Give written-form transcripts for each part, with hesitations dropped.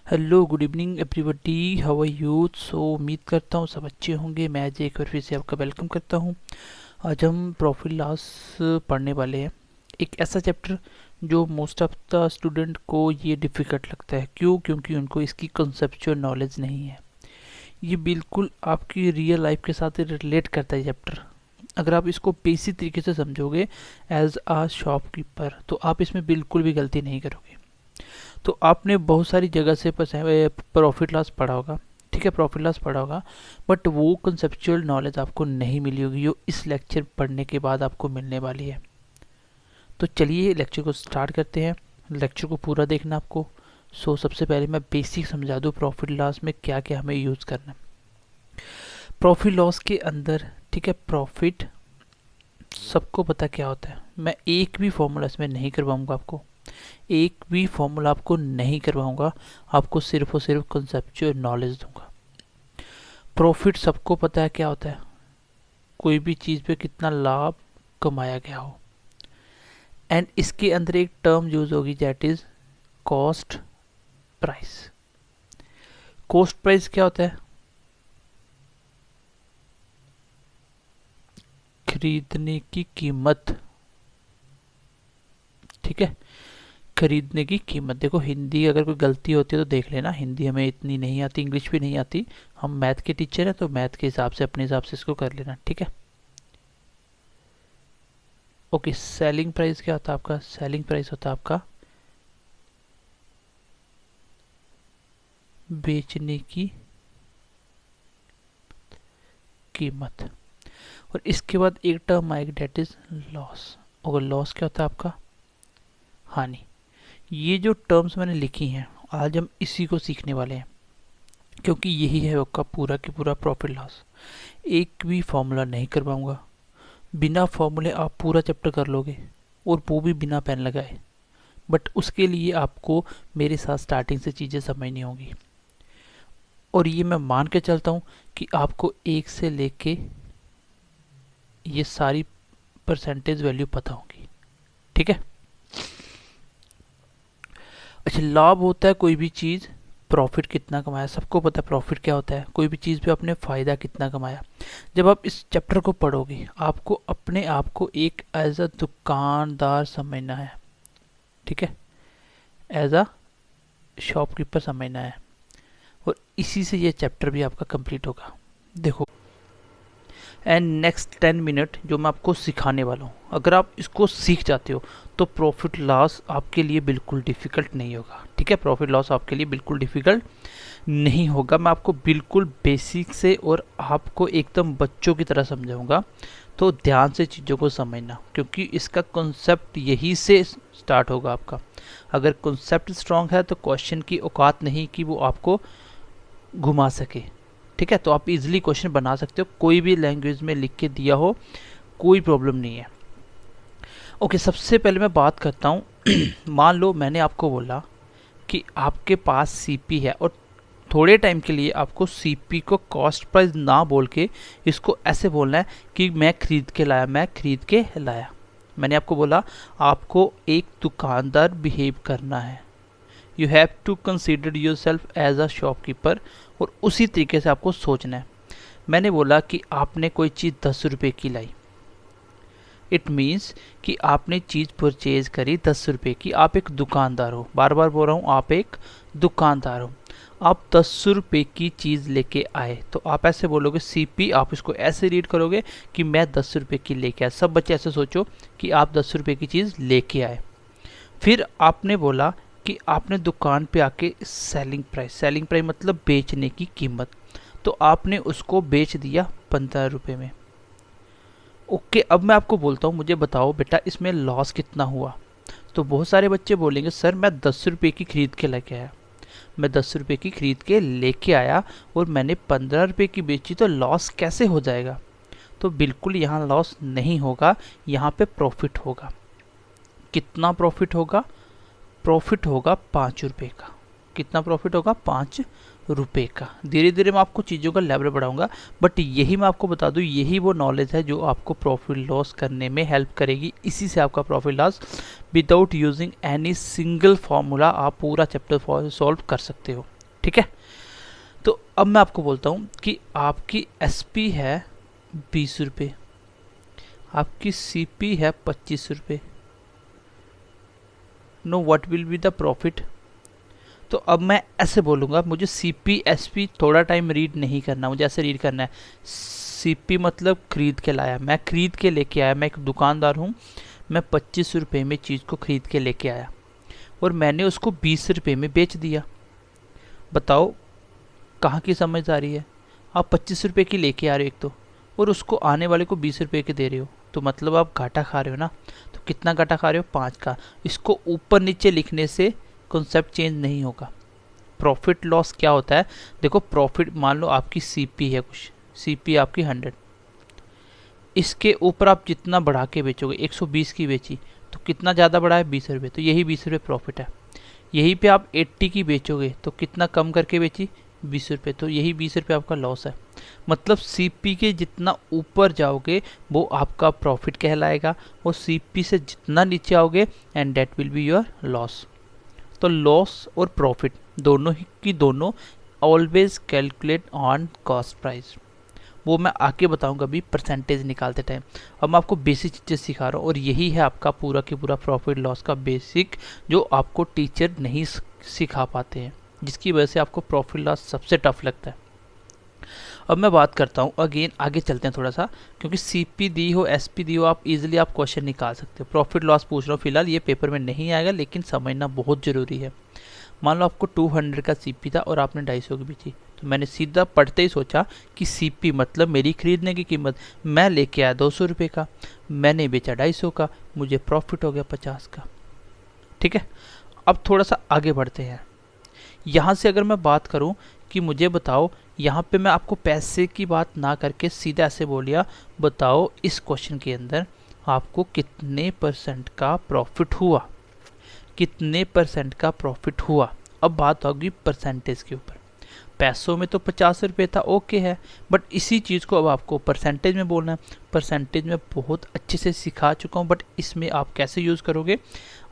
Hello good evening everybody, how are you. So उम्मीद करता हूँ सब अच्छे होंगे। मैं आज एक बार फिर से आपका वेलकम करता हूँ। आज हम प्रॉफिट लॉस पढ़ने वाले हैं। एक ऐसा चैप्टर जो मोस्ट ऑफ द स्टूडेंट को ये डिफ़िकल्ट लगता है। क्यों? क्योंकि उनको इसकी कंसेप्चुअल नॉलेज नहीं है। ये बिल्कुल आपकी रियल लाइफ के साथ रिलेट करता है चैप्टर। अगर आप इसको बेसिक तरीके से समझोगे एज आ शॉपकीपर तो आप इसमें बिल्कुल भी गलती नहीं करोगे। तो आपने बहुत सारी जगह से प्रॉफिट लॉस पढ़ा होगा, ठीक है, प्रॉफिट लॉस पढ़ा होगा, बट वो कंसेप्चुअल नॉलेज आपको नहीं मिली होगी जो इस लेक्चर पढ़ने के बाद आपको मिलने वाली है। तो चलिए लेक्चर को स्टार्ट करते हैं। लेक्चर को पूरा देखना आपको। सबसे पहले मैं बेसिक समझा दूँ प्रॉफिट लॉस में क्या क्या हमें यूज़ करना है। प्रॉफिट लॉस के अंदर, ठीक है, प्रॉफिट सबको पता क्या होता है। मैं एक भी फॉर्मूला इसमें नहीं करवाऊंगा आपको, एक भी फॉर्मूला आपको नहीं करवाऊंगा, आपको सिर्फ और सिर्फ कंसेप्चुअल नॉलेज दूंगा। प्रॉफिट सबको पता है क्या होता है, कोई भी चीज़ पे कितना लाभ कमाया गया हो। एंड इसके अंदर एक टर्म यूज होगी that is cost price. Cost price क्या होता है? खरीदने की कीमत, ठीक है, खरीदने की कीमत। देखो हिंदी अगर कोई गलती होती है तो देख लेना, हिंदी हमें इतनी नहीं आती, इंग्लिश भी नहीं आती। हम मैथ के टीचर हैं तो मैथ के हिसाब से अपने हिसाब से इसको कर लेना, ठीक है। ओके, सेलिंग प्राइस क्या होता है आपका? सेलिंग प्राइस होता है आपका बेचने की कीमत। और इसके बाद एक टर्म आएगी डेट इज लॉस। और लॉस क्या होता है आपका? हानि। ये जो टर्म्स मैंने लिखी हैं आज हम इसी को सीखने वाले हैं, क्योंकि यही है आपका पूरा की पूरा प्रॉफिट लॉस। एक भी फॉर्मूला नहीं करवाऊंगा, बिना फॉर्मूले आप पूरा चैप्टर कर लोगे और वो भी बिना पेन लगाए। बट उसके लिए आपको मेरे साथ स्टार्टिंग से चीज़ें समझनी होंगी। और ये मैं मान के चलता हूँ कि आपको एक से लेके ये सारी परसेंटेज वैल्यू पता होगी, ठीक है। अच्छा, लाभ होता है कोई भी चीज़, प्रॉफिट कितना कमाया सबको पता है। प्रॉफिट क्या होता है? कोई भी चीज़ पे आपने फ़ायदा कितना कमाया। जब आप इस चैप्टर को पढ़ोगे आपको अपने आप को एक एज अ दुकानदार समझना है, ठीक है, एज अ शॉपकीपर समझना है। और इसी से ये चैप्टर भी आपका कंप्लीट होगा। देखो, एंड नेक्स्ट 10 मिनट जो मैं आपको सिखाने वाला हूँ, अगर आप इसको सीख जाते हो तो प्रॉफिट लॉस आपके लिए बिल्कुल डिफ़िकल्ट नहीं होगा, ठीक है। प्रॉफिट लॉस आपके लिए बिल्कुल डिफ़िकल्ट नहीं होगा। मैं आपको बिल्कुल बेसिक से और आपको एकदम बच्चों की तरह समझाऊंगा। तो ध्यान से चीज़ों को समझना, क्योंकि इसका कॉन्सेप्ट यही से स्टार्ट होगा आपका। अगर कॉन्सेप्ट स्ट्रांग है तो क्वेश्चन की औकात नहीं कि वो आपको घुमा सके, ठीक है। तो आप इजीली क्वेश्चन बना सकते हो, कोई भी लैंग्वेज में लिख के दिया हो, कोई प्रॉब्लम नहीं है। ओके, सबसे पहले मैं बात करता हूँ मान लो मैंने आपको बोला कि आपके पास सीपी है और थोड़े टाइम के लिए आपको सीपी को कॉस्ट प्राइस ना बोल के इसको ऐसे बोलना है कि मैं खरीद के लाया, मैं खरीद के लाया। मैंने आपको बोला आपको एक दुकानदार बिहेव करना है। You have to consider yourself as a shopkeeper. और उसी तरीके से आपको सोचना है। मैंने बोला कि आपने कोई चीज़ 10 रुपये की लाई, इट मीन्स कि आपने चीज़ परचेज करी 10 रुपये की। आप एक दुकानदार हो, बार बार बोल रहा हूँ, आप एक दुकानदार हो। आप 10 रुपये की चीज़ लेके आए तो आप ऐसे बोलोगे सीपी, आप इसको ऐसे रीड करोगे कि मैं 10 रुपये की लेके आया। सब बच्चे ऐसे सोचो कि आप 10 रुपये की चीज़ लेके आए। फिर आपने बोला कि आपने दुकान पे आके सेलिंग प्राइस मतलब बेचने की कीमत, तो आपने उसको बेच दिया 15 रुपये में। ओके, अब मैं आपको बोलता हूँ मुझे बताओ बेटा इसमें लॉस कितना हुआ। तो बहुत सारे बच्चे बोलेंगे सर मैं 10 रुपये की खरीद के लेके आया, मैं 10 रुपये की खरीद के लेके आया और मैंने 15 रुपये की बेची, तो लॉस कैसे हो जाएगा? तो बिल्कुल यहाँ लॉस नहीं होगा, यहाँ पे प्रॉफिट होगा। कितना प्रॉफिट होगा? प्रॉफिट होगा 5 रुपये का। कितना प्रॉफिट होगा? 5 रुपये का। धीरे धीरे मैं आपको चीज़ों का लेवल बढ़ाऊंगा, बट यही मैं आपको बता दूं, यही वो नॉलेज है जो आपको प्रॉफिट लॉस करने में हेल्प करेगी। इसी से आपका profit loss without using any single formula आप पूरा चैप्टर सॉल्व कर सकते हो। ठीक है। तो अब मैं आपको बोलता हूँ कि आपकी एसपी है 20 रुपये, आपकी सीपी है 25 रुपये। Know what will be the profit. तो अब मैं ऐसे बोलूँगा, मुझे सीपी एसपी थोड़ा टाइम रीड नहीं करना, मुझे ऐसे रीड करना है। सीपी मतलब खरीद के लाया, मैं खरीद के लेके आया, मैं एक दुकानदार हूँ, मैं 25 रुपये में चीज़ को खरीद के लेके आया और मैंने उसको 20 रुपये में बेच दिया। बताओ कहाँ की समझदारी है। आप 25 रुपये की लेके आ रहे हो एक तो, और उसको आने वाले को 20 रुपये के दे रहे हो, तो मतलब आप घाटा खा रहे हो ना। तो कितना घाटा खा रहे हो? 5 का। इसको ऊपर नीचे लिखने से कॉन्सेप्ट चेंज नहीं होगा। प्रॉफिट लॉस क्या होता है? देखो प्रॉफिट, मान लो आपकी सीपी है कुछ, सीपी आपकी 100, इसके ऊपर आप जितना बढ़ा के बेचोगे, 120 की बेची तो कितना ज़्यादा बढ़ा है? 20 रुपये, तो यही 20 रुपये प्रॉफिट है। यहीं पे आप 80 की बेचोगे तो कितना कम करके बेची? 20 रुपये, तो यही 20 रुपये आपका लॉस है। मतलब सीपी के जितना ऊपर जाओगे वो आपका प्रॉफिट कहलाएगा, और सीपी से जितना नीचे आओगे and that will be your loss. तो लॉस और प्रॉफिट दोनों ही की दोनों always calculate on cost price. वो मैं आके बताऊंगा अभी परसेंटेज निकालते टाइम। अब मैं आपको बेसिक चीज़ें सिखा रहा हूँ, और यही है आपका पूरा की पूरा प्रॉफिट लॉस का बेसिक, जो आपको टीचर नहीं सिखा पाते हैं, जिसकी वजह से आपको प्रॉफिट लॉस सबसे टफ लगता है। अब मैं बात करता हूँ अगेन, आगे चलते हैं थोड़ा सा, क्योंकि सीपी दी हो एसपी दी हो, आप इजीली आप क्वेश्चन निकाल सकते हो। प्रॉफिट लॉस पूछ रहा हूँ फिलहाल, ये पेपर में नहीं आएगा, लेकिन समझना बहुत ज़रूरी है। मान लो आपको 200 का सीपी था और आपने 250 की बेची, तो मैंने सीधा पढ़ते ही सोचा कि सीपी मतलब मेरी खरीदने की कीमत, मैं लेके आया 200 रुपये का, मैंने बेचा 250 का, मुझे प्रॉफिट हो गया 50 का। ठीक है। अब थोड़ा सा आगे बढ़ते हैं। यहाँ से अगर मैं बात करूँ कि मुझे बताओ, यहाँ पे मैं आपको पैसे की बात ना करके सीधा ऐसे बोलिया, बताओ इस क्वेश्चन के अंदर आपको कितने परसेंट का प्रॉफिट हुआ, कितने परसेंट का प्रॉफिट हुआ। अब बात होगी परसेंटेज के ऊपर। पैसों में तो 50 रुपये था, ओके है, बट इसी चीज़ को अब आपको परसेंटेज में बोलना है। परसेंटेज में बहुत अच्छे से सिखा चुका हूँ, बट इसमें आप कैसे यूज़ करोगे?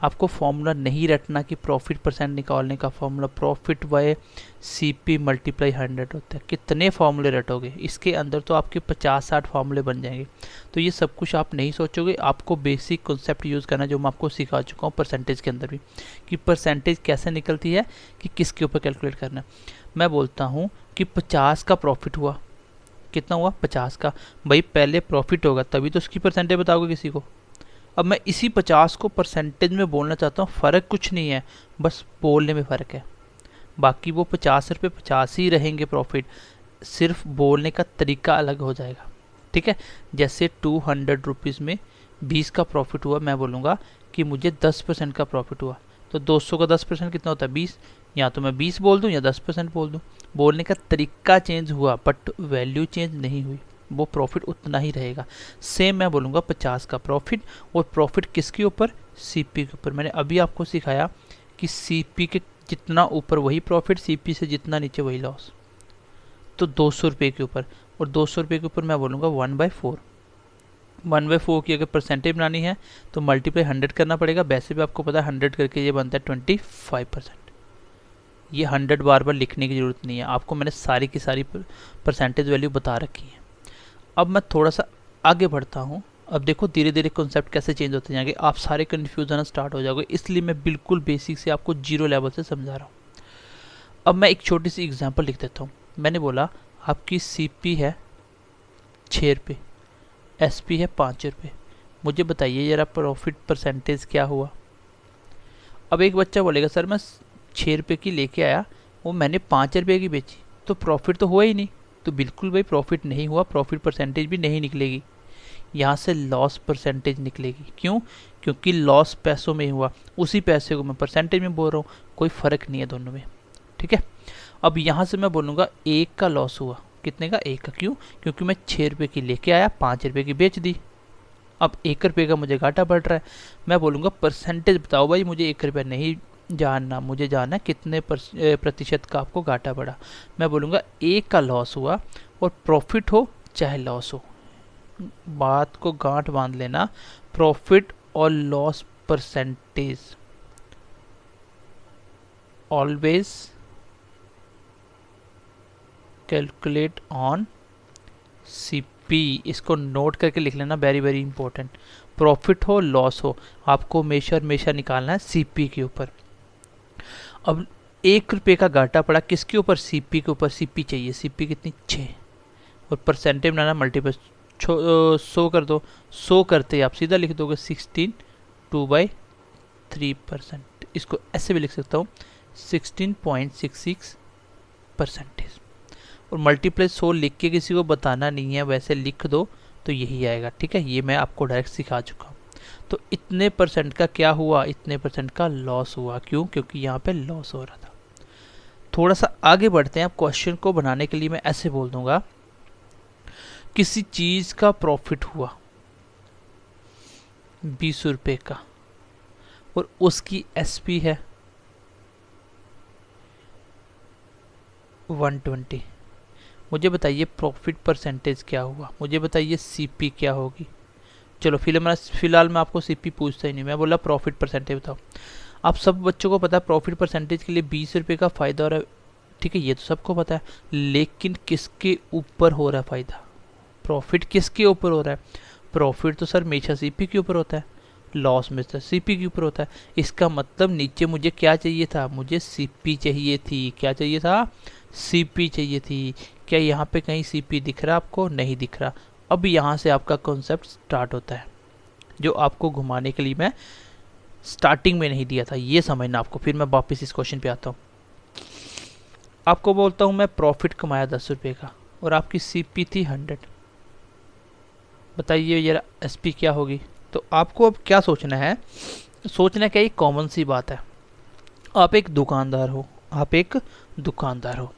आपको फॉर्मूला नहीं रटना कि प्रॉफिट परसेंट निकालने का formula profit by CP multiply 100 होता है। कितने फॉर्मूले रटोगे? इसके अंदर तो आपके 50-60 फॉर्मूले बन जाएंगे। तो ये सब कुछ आप नहीं सोचोगे, आपको बेसिक कॉन्सेप्ट यूज़ करना, जो मैं आपको सिखा चुका हूँ परसेंटेज के अंदर भी, कि परसेंटेज कैसे निकलती है, कि किसके ऊपर कैलकुलेट करना है। मैं बोलता हूँ कि 50 का प्रॉफिट हुआ, कितना हुआ? 50 का। भाई पहले प्रॉफिट होगा तभी तो उसकी परसेंटेज बताओगे किसी को। अब मैं इसी 50 को परसेंटेज में बोलना चाहता हूँ, फ़र्क कुछ नहीं है, बस बोलने में फ़र्क है। बाकी वो 50 रुपये 50 ही रहेंगे प्रॉफिट, सिर्फ बोलने का तरीका अलग हो जाएगा। ठीक है। जैसे 200 रुपीज़ में 20 का प्रॉफिट हुआ, मैं बोलूँगा कि मुझे 10% का प्रॉफिट हुआ, तो 200 का 10% कितना होता है? 20। या तो मैं 20 बोल दूँ या 10% बोल दूँ, बोलने का तरीका चेंज हुआ बट वैल्यू चेंज नहीं हुई, वो प्रॉफिट उतना ही रहेगा। सेम मैं बोलूँगा 50 का प्रॉफिट, और प्रॉफिट किसके ऊपर? सीपी के ऊपर। मैंने अभी आपको सिखाया कि सीपी के जितना ऊपर वही प्रॉफिट, सीपी से जितना नीचे वही लॉस। तो 200 रुपये के ऊपर, और 200 रुपये के ऊपर मैं बोलूँगा 1/4। 1/4 की अगर परसेंटेज बनानी है तो मल्टीप्लाई 100 करना पड़ेगा। वैसे भी आपको पता है 100 करके ये बनता है 25%। ये 100 बार बार लिखने की ज़रूरत नहीं है, आपको मैंने सारी की सारी परसेंटेज वैल्यू बता रखी है। अब मैं थोड़ा सा आगे बढ़ता हूँ। अब देखो धीरे धीरे कॉन्सेप्ट कैसे चेंज होते जाएंगे, आप सारे कन्फ्यूज होना स्टार्ट हो जाओगे, इसलिए मैं बिल्कुल बेसिक से आपको 0 लेवल से समझा रहा हूँ। अब मैं एक छोटी सी एग्जांपल लिख देता हूँ। मैंने बोला आपकी सीपी है 6 रुपये, एसपी है 5 रुपये, मुझे बताइए ज़रा प्रॉफिट परसेंटेज क्या हुआ। अब एक बच्चा बोलेगा सर मैं 6 रुपये की लेके आया, वो मैंने 5 रुपये की बेची, तो प्रॉफिट तो हुआ ही नहीं। तो बिल्कुल भाई प्रॉफिट नहीं हुआ, प्रॉफिट परसेंटेज भी नहीं निकलेगी, यहाँ से लॉस परसेंटेज निकलेगी। क्यों? क्योंकि लॉस पैसों में हुआ, उसी पैसे को मैं परसेंटेज में बोल रहा हूँ, कोई फ़र्क नहीं है दोनों में। ठीक है। अब यहाँ से मैं बोलूँगा 1 का लॉस हुआ, कितने का? 1 का। क्यों? क्योंकि मैं 6 रुपये की लेके आया, 5 रुपये की बेच दी, अब 1 रुपये का मुझे घाटा बढ़ रहा है। मैं बोलूँगा परसेंटेज बताओ भाई, मुझे 1 रुपया नहीं जानना, मुझे जानना कितने प्रतिशत का आपको घाटा बढ़ा। मैं बोलूँगा 1 का लॉस हुआ, और प्रॉफिट हो चाहे लॉस हो, बात को गांठ बांध लेना, प्रॉफिट और loss percentage always calculate on CP, इसको नोट करके लिख लेना, वेरी वेरी इंपॉर्टेंट। प्रॉफिट हो लॉस हो, आपको हमेशा निकालना है सीपी के ऊपर। अब 1 रुपये का घाटा पड़ा किसके ऊपर, सीपी के ऊपर। सीपी चाहिए, सीपी कितनी 6, और परसेंटेज बनाना मल्टीपल 100 कर दो। 100 करते ही आप सीधा लिख दोगे 16 2/3%। इसको ऐसे भी लिख सकता हूँ 16.66%। और मल्टीप्लाई 100 लिख के किसी को बताना नहीं है, वैसे लिख दो तो यही आएगा, ठीक है। ये मैं आपको डायरेक्ट सिखा चुका हूँ। तो इतने परसेंट का क्या हुआ, इतने परसेंट का लॉस हुआ। क्यों? क्योंकि यहाँ पे लॉस हो रहा था। थोड़ा सा आगे बढ़ते हैं। अब क्वेश्चन को बनाने के लिए मैं ऐसे बोल दूंगा, किसी चीज का प्रॉफिट हुआ 20 रुपए का और उसकी एसपी है 120। मुझे बताइए प्रॉफिट परसेंटेज क्या हुआ, मुझे बताइए सीपी क्या होगी। चलो फिलहाल मैं आपको सीपी पूछता ही नहीं, मैं बोला प्रॉफिट परसेंटेज बताओ। आप सब बच्चों को पता है प्रॉफिट परसेंटेज के लिए 20 रुपये का फायदा हो रहा है, ठीक है, ये तो सबको पता है। लेकिन किसके ऊपर हो रहा है फायदा, प्रॉफिट किसके ऊपर हो रहा है? प्रॉफिट तो सर हमेशा सीपी के ऊपर होता है, लॉस में सर सीपी के ऊपर होता है। इसका मतलब नीचे मुझे क्या चाहिए था, मुझे सीपी चाहिए थी। क्या चाहिए था? सीपी चाहिए थी। क्या यहाँ पे कहीं सीपी दिख रहा है आपको? नहीं दिख रहा। अब यहाँ से आपका कॉन्सेप्ट स्टार्ट होता है, जो आपको घुमाने के लिए मैं स्टार्टिंग में नहीं दिया था, ये समझना आपको। फिर मैं वापस इस क्वेश्चन पे आता हूँ। आपको बोलता हूँ मैं प्रॉफिट कमाया 10 रुपये का और आपकी सीपी थी 100। बताइए जरा एसपी क्या होगी। तो आपको अब क्या सोचना है, सोचना क्या, एक कॉमन सी बात है। आप एक दुकानदार हो, आप एक दुकानदार हो।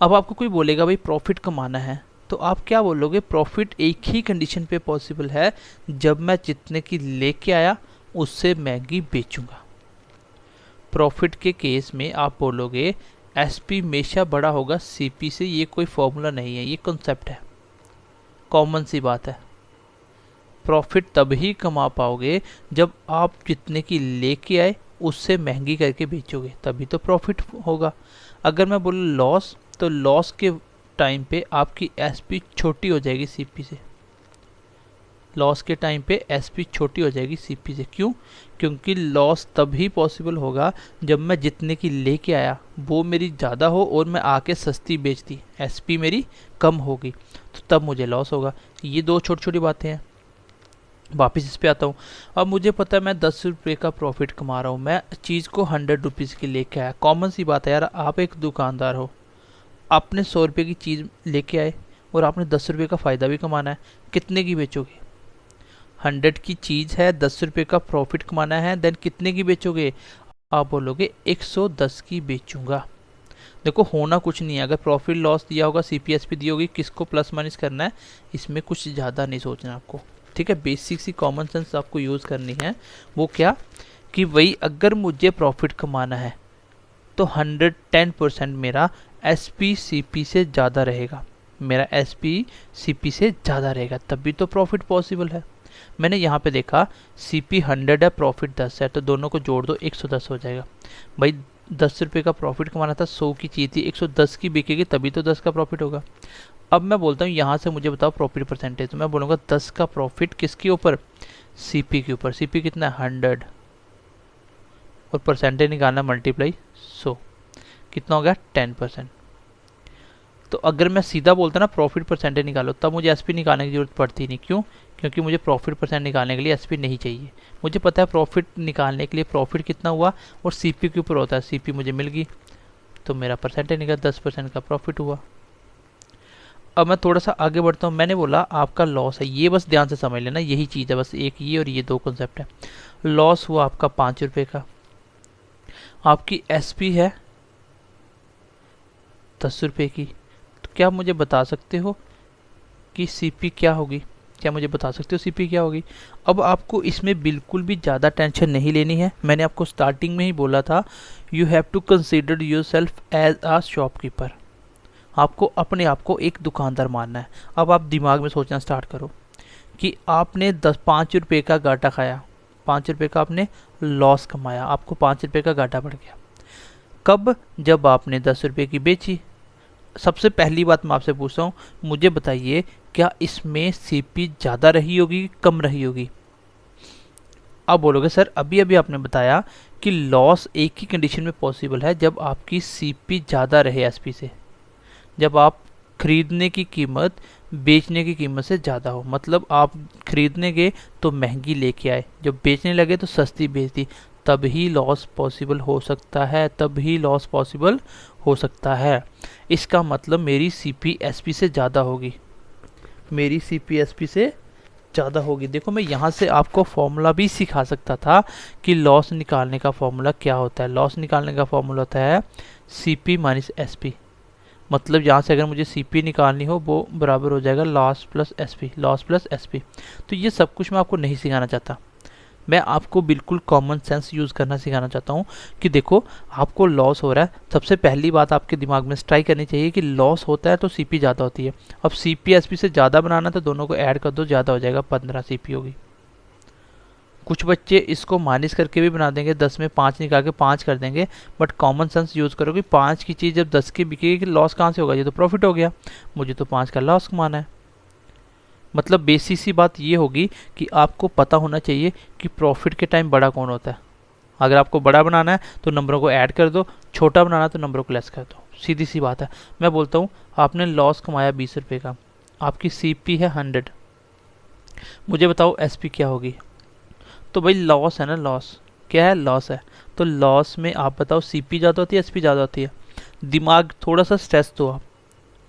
अब आपको कोई बोलेगा भाई प्रॉफिट कमाना है, तो आप क्या बोलोगे? प्रॉफिट एक ही कंडीशन पे पॉसिबल है, जब मैं जितने की लेके आया उससे महंगी बेचूंगा। प्रॉफिट के केस में आप बोलोगे एसपी हमेशा बड़ा होगा सीपी से। ये कोई फॉर्मूला नहीं है, ये कॉन्सेप्ट है, कॉमन सी बात है। प्रॉफिट तभी कमा पाओगे जब आप जितने की लेके आए उससे महंगी करके बेचोगे, तभी तो प्रॉफिट होगा। अगर मैं बोलूँ लॉस, तो लॉस के टाइम पे आपकी एसपी छोटी हो जाएगी सीपी से। लॉस के टाइम पे एसपी छोटी हो जाएगी सीपी से। क्यों? क्योंकि लॉस तभी पॉसिबल होगा जब मैं जितने की लेके आया वो मेरी ज़्यादा हो और मैं आके सस्ती बेच दी, एसपी मेरी कम होगी, तो तब मुझे लॉस होगा। ये दो छोटी छोटी बातें हैं। वापस इस पे आता हूँ। अब मुझे पता है मैं 10 रुपये का प्रॉफिट कमा रहा हूँ, मैं चीज़ को 100 रुपीज़ की लेके आया। कॉमन सी बात है यार, आप एक दुकानदार हो, आपने 100 रुपये की चीज़ लेके आए और आपने 10 रुपये का फ़ायदा भी कमाना है। कितने की बेचोगे? 100 की चीज़ है, 10 रुपये का प्रॉफिट कमाना है, देन कितने की बेचोगे? आप बोलोगे 110 की बेचूंगा। देखो होना कुछ नहीं है, अगर प्रॉफिट लॉस दिया होगा, सीपीएस भी दी होगी, किसको प्लस माइनस करना है, इसमें कुछ ज़्यादा नहीं सोचना आपको, ठीक है। बेसिक सी कॉमन सेंस आपको यूज़ करनी है। वो क्या कि वही, अगर मुझे प्रॉफिट कमाना है तो 110% मेरा एसपी सीपी से ज़्यादा रहेगा, मेरा एसपी सीपी से ज़्यादा रहेगा, तभी तो प्रॉफिट पॉसिबल है। मैंने यहाँ पे देखा सीपी 100 है, प्रॉफिट 10 है, तो दोनों को जोड़ दो 110 हो जाएगा। भाई 10 रुपये का प्रॉफिट कमाना था, 100 की चीज़ थी, 110 की बिकेगी, तभी तो 10 का प्रॉफिट होगा। अब मैं बोलता हूँ यहाँ से मुझे बताओ प्रॉफिट परसेंटेज, तो मैं बोलूँगा 10 का प्रॉफिट किसके ऊपर? सीपी के ऊपर। सीपी कितना है? 100, और परसेंटेज निकालना मल्टीप्लाई 100, कितना हो गया? 10%। तो अगर मैं सीधा बोलता ना प्रॉफिट परसेंटेज निकालो, तब मुझे एसपी निकालने की जरूरत पड़ती नहीं। क्यों? क्योंकि मुझे प्रॉफिट परसेंट निकालने के लिए एसपी नहीं चाहिए। मुझे पता है प्रॉफिट निकालने के लिए प्रॉफिट कितना हुआ और सीपी के ऊपर होता है, सीपी मुझे मिल गई, तो मेरा परसेंटेज निकला, 10% का प्रॉफिट हुआ। अब मैं थोड़ा सा आगे बढ़ता हूँ। मैंने बोला आपका लॉस है, ये बस ध्यान से समझ लेना, यही चीज़ है, बस एक ये और ये दो कॉन्सेप्ट है। लॉस हुआ आपका 5 रुपये का, आपकी एसपी है 10 रुपये की, तो क्या आप मुझे बता सकते हो कि सीपी क्या होगी? क्या मुझे बता सकते हो सीपी क्या होगी? अब आपको इसमें बिल्कुल भी ज़्यादा टेंशन नहीं लेनी है। मैंने आपको स्टार्टिंग में ही बोला था, you have to consider yourself as a shopkeeper. आपको अपने आप को एक दुकानदार मानना है। अब आप दिमाग में सोचना स्टार्ट करो कि आपने 5 रुपये का घाटा खाया, 5 रुपये का आपने लॉस कमाया, आपको 5 रुपये का घाटा पड़ गया। कब? जब आपने 10 रुपये की बेची सबसे पहली बात मैं आपसे पूछता हूँ, मुझे बताइए क्या इसमें सीपी ज़्यादा रही होगी कम रही होगी? आप बोलोगे सर अभी अभी आपने बताया कि लॉस एक ही कंडीशन में पॉसिबल है, जब आपकी सीपी ज़्यादा रहे एसपी से, जब आप खरीदने की कीमत बेचने की कीमत से ज़्यादा हो। मतलब आप खरीदने गए तो महंगी लेके आए, जब बेचने लगे तो सस्ती बेच दी, तब ही लॉस पॉसिबल हो सकता है, तब ही लॉस पॉसिबल हो सकता है। इसका मतलब मेरी सीपी एसपी से ज़्यादा होगी, मेरी सीपी एसपी से ज़्यादा होगी। देखो मैं यहाँ से आपको फॉर्मूला भी सिखा सकता था कि लॉस निकालने का फॉर्मूला क्या होता है। लॉस निकालने का फॉर्मूला होता है सीपी माइनस एसपी। मतलब यहाँ से अगर मुझे सीपी निकालनी हो वो बराबर हो जाएगा loss plus SP, loss plus SP. तो ये सब कुछ मैं आपको नहीं सिखाना चाहता, मैं आपको बिल्कुल कॉमन सेंस यूज़ करना सिखाना चाहता हूँ कि देखो आपको लॉस हो रहा है, सबसे पहली बात आपके दिमाग में स्ट्राइक करनी चाहिए कि लॉस होता है तो सीपी ज़्यादा होती है। अब सीपी एसपी से ज़्यादा बनाना तो दोनों को ऐड कर दो, ज़्यादा हो जाएगा, 15 सीपी होगी। कुछ बच्चे इसको माइनस करके भी बना देंगे, 10 में 5 निकाल के 5 कर देंगे, बट कॉमन सेंस यूज़ करो कि 5 की चीज़ जब 10 की बिकेगी लॉस कहाँ से होगा, ये तो प्रॉफिट हो गया, मुझे तो 5 का लॉस कमाना है। मतलब बेसिक सी बात ये होगी कि आपको पता होना चाहिए कि प्रॉफिट के टाइम बड़ा कौन होता है। अगर आपको बड़ा बनाना है तो नंबरों को ऐड कर दो, छोटा बनाना है तो नंबरों को लेस कर दो, सीधी सी बात है। मैं बोलता हूँ आपने लॉस कमाया 20 रुपये का, आपकी सीपी है 100, मुझे बताओ एसपी क्या होगी? तो भाई लॉस है ना, लॉस क्या है, लॉस है। तो लॉस में आप बताओ सीपी ज़्यादा होती है एसपी ज़्यादा होती है? दिमाग थोड़ा सा स्ट्रेस दो, आप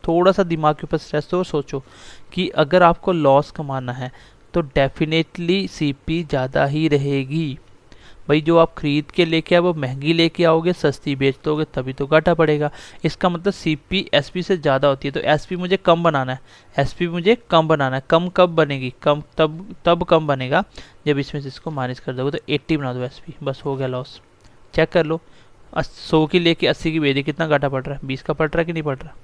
थोड़ा सा दिमाग के ऊपर स्ट्रेस दो और सोचो कि अगर आपको लॉस कमाना है तो डेफिनेटली सीपी ज़्यादा ही रहेगी। भाई जो आप खरीद के लेके आए वो महंगी लेके आओगे, सस्ती बेच दोगे तभी तो घाटा पड़ेगा। इसका मतलब सीपी एसपी से ज़्यादा होती है, तो एसपी मुझे कम बनाना है, एसपी मुझे कम बनाना है। कम कब बनेगी, कम तब कम बनेगा जब इसमें से इसको माइनस कर दोगे, तो 80 बना दो एसपी, बस हो गया लॉस। चेक कर लो, 100 की लेके 80 की बेच दी, कितना घाटा पड़ रहा है, 20 का पड़ रहा है कि नहीं पड़ रहा?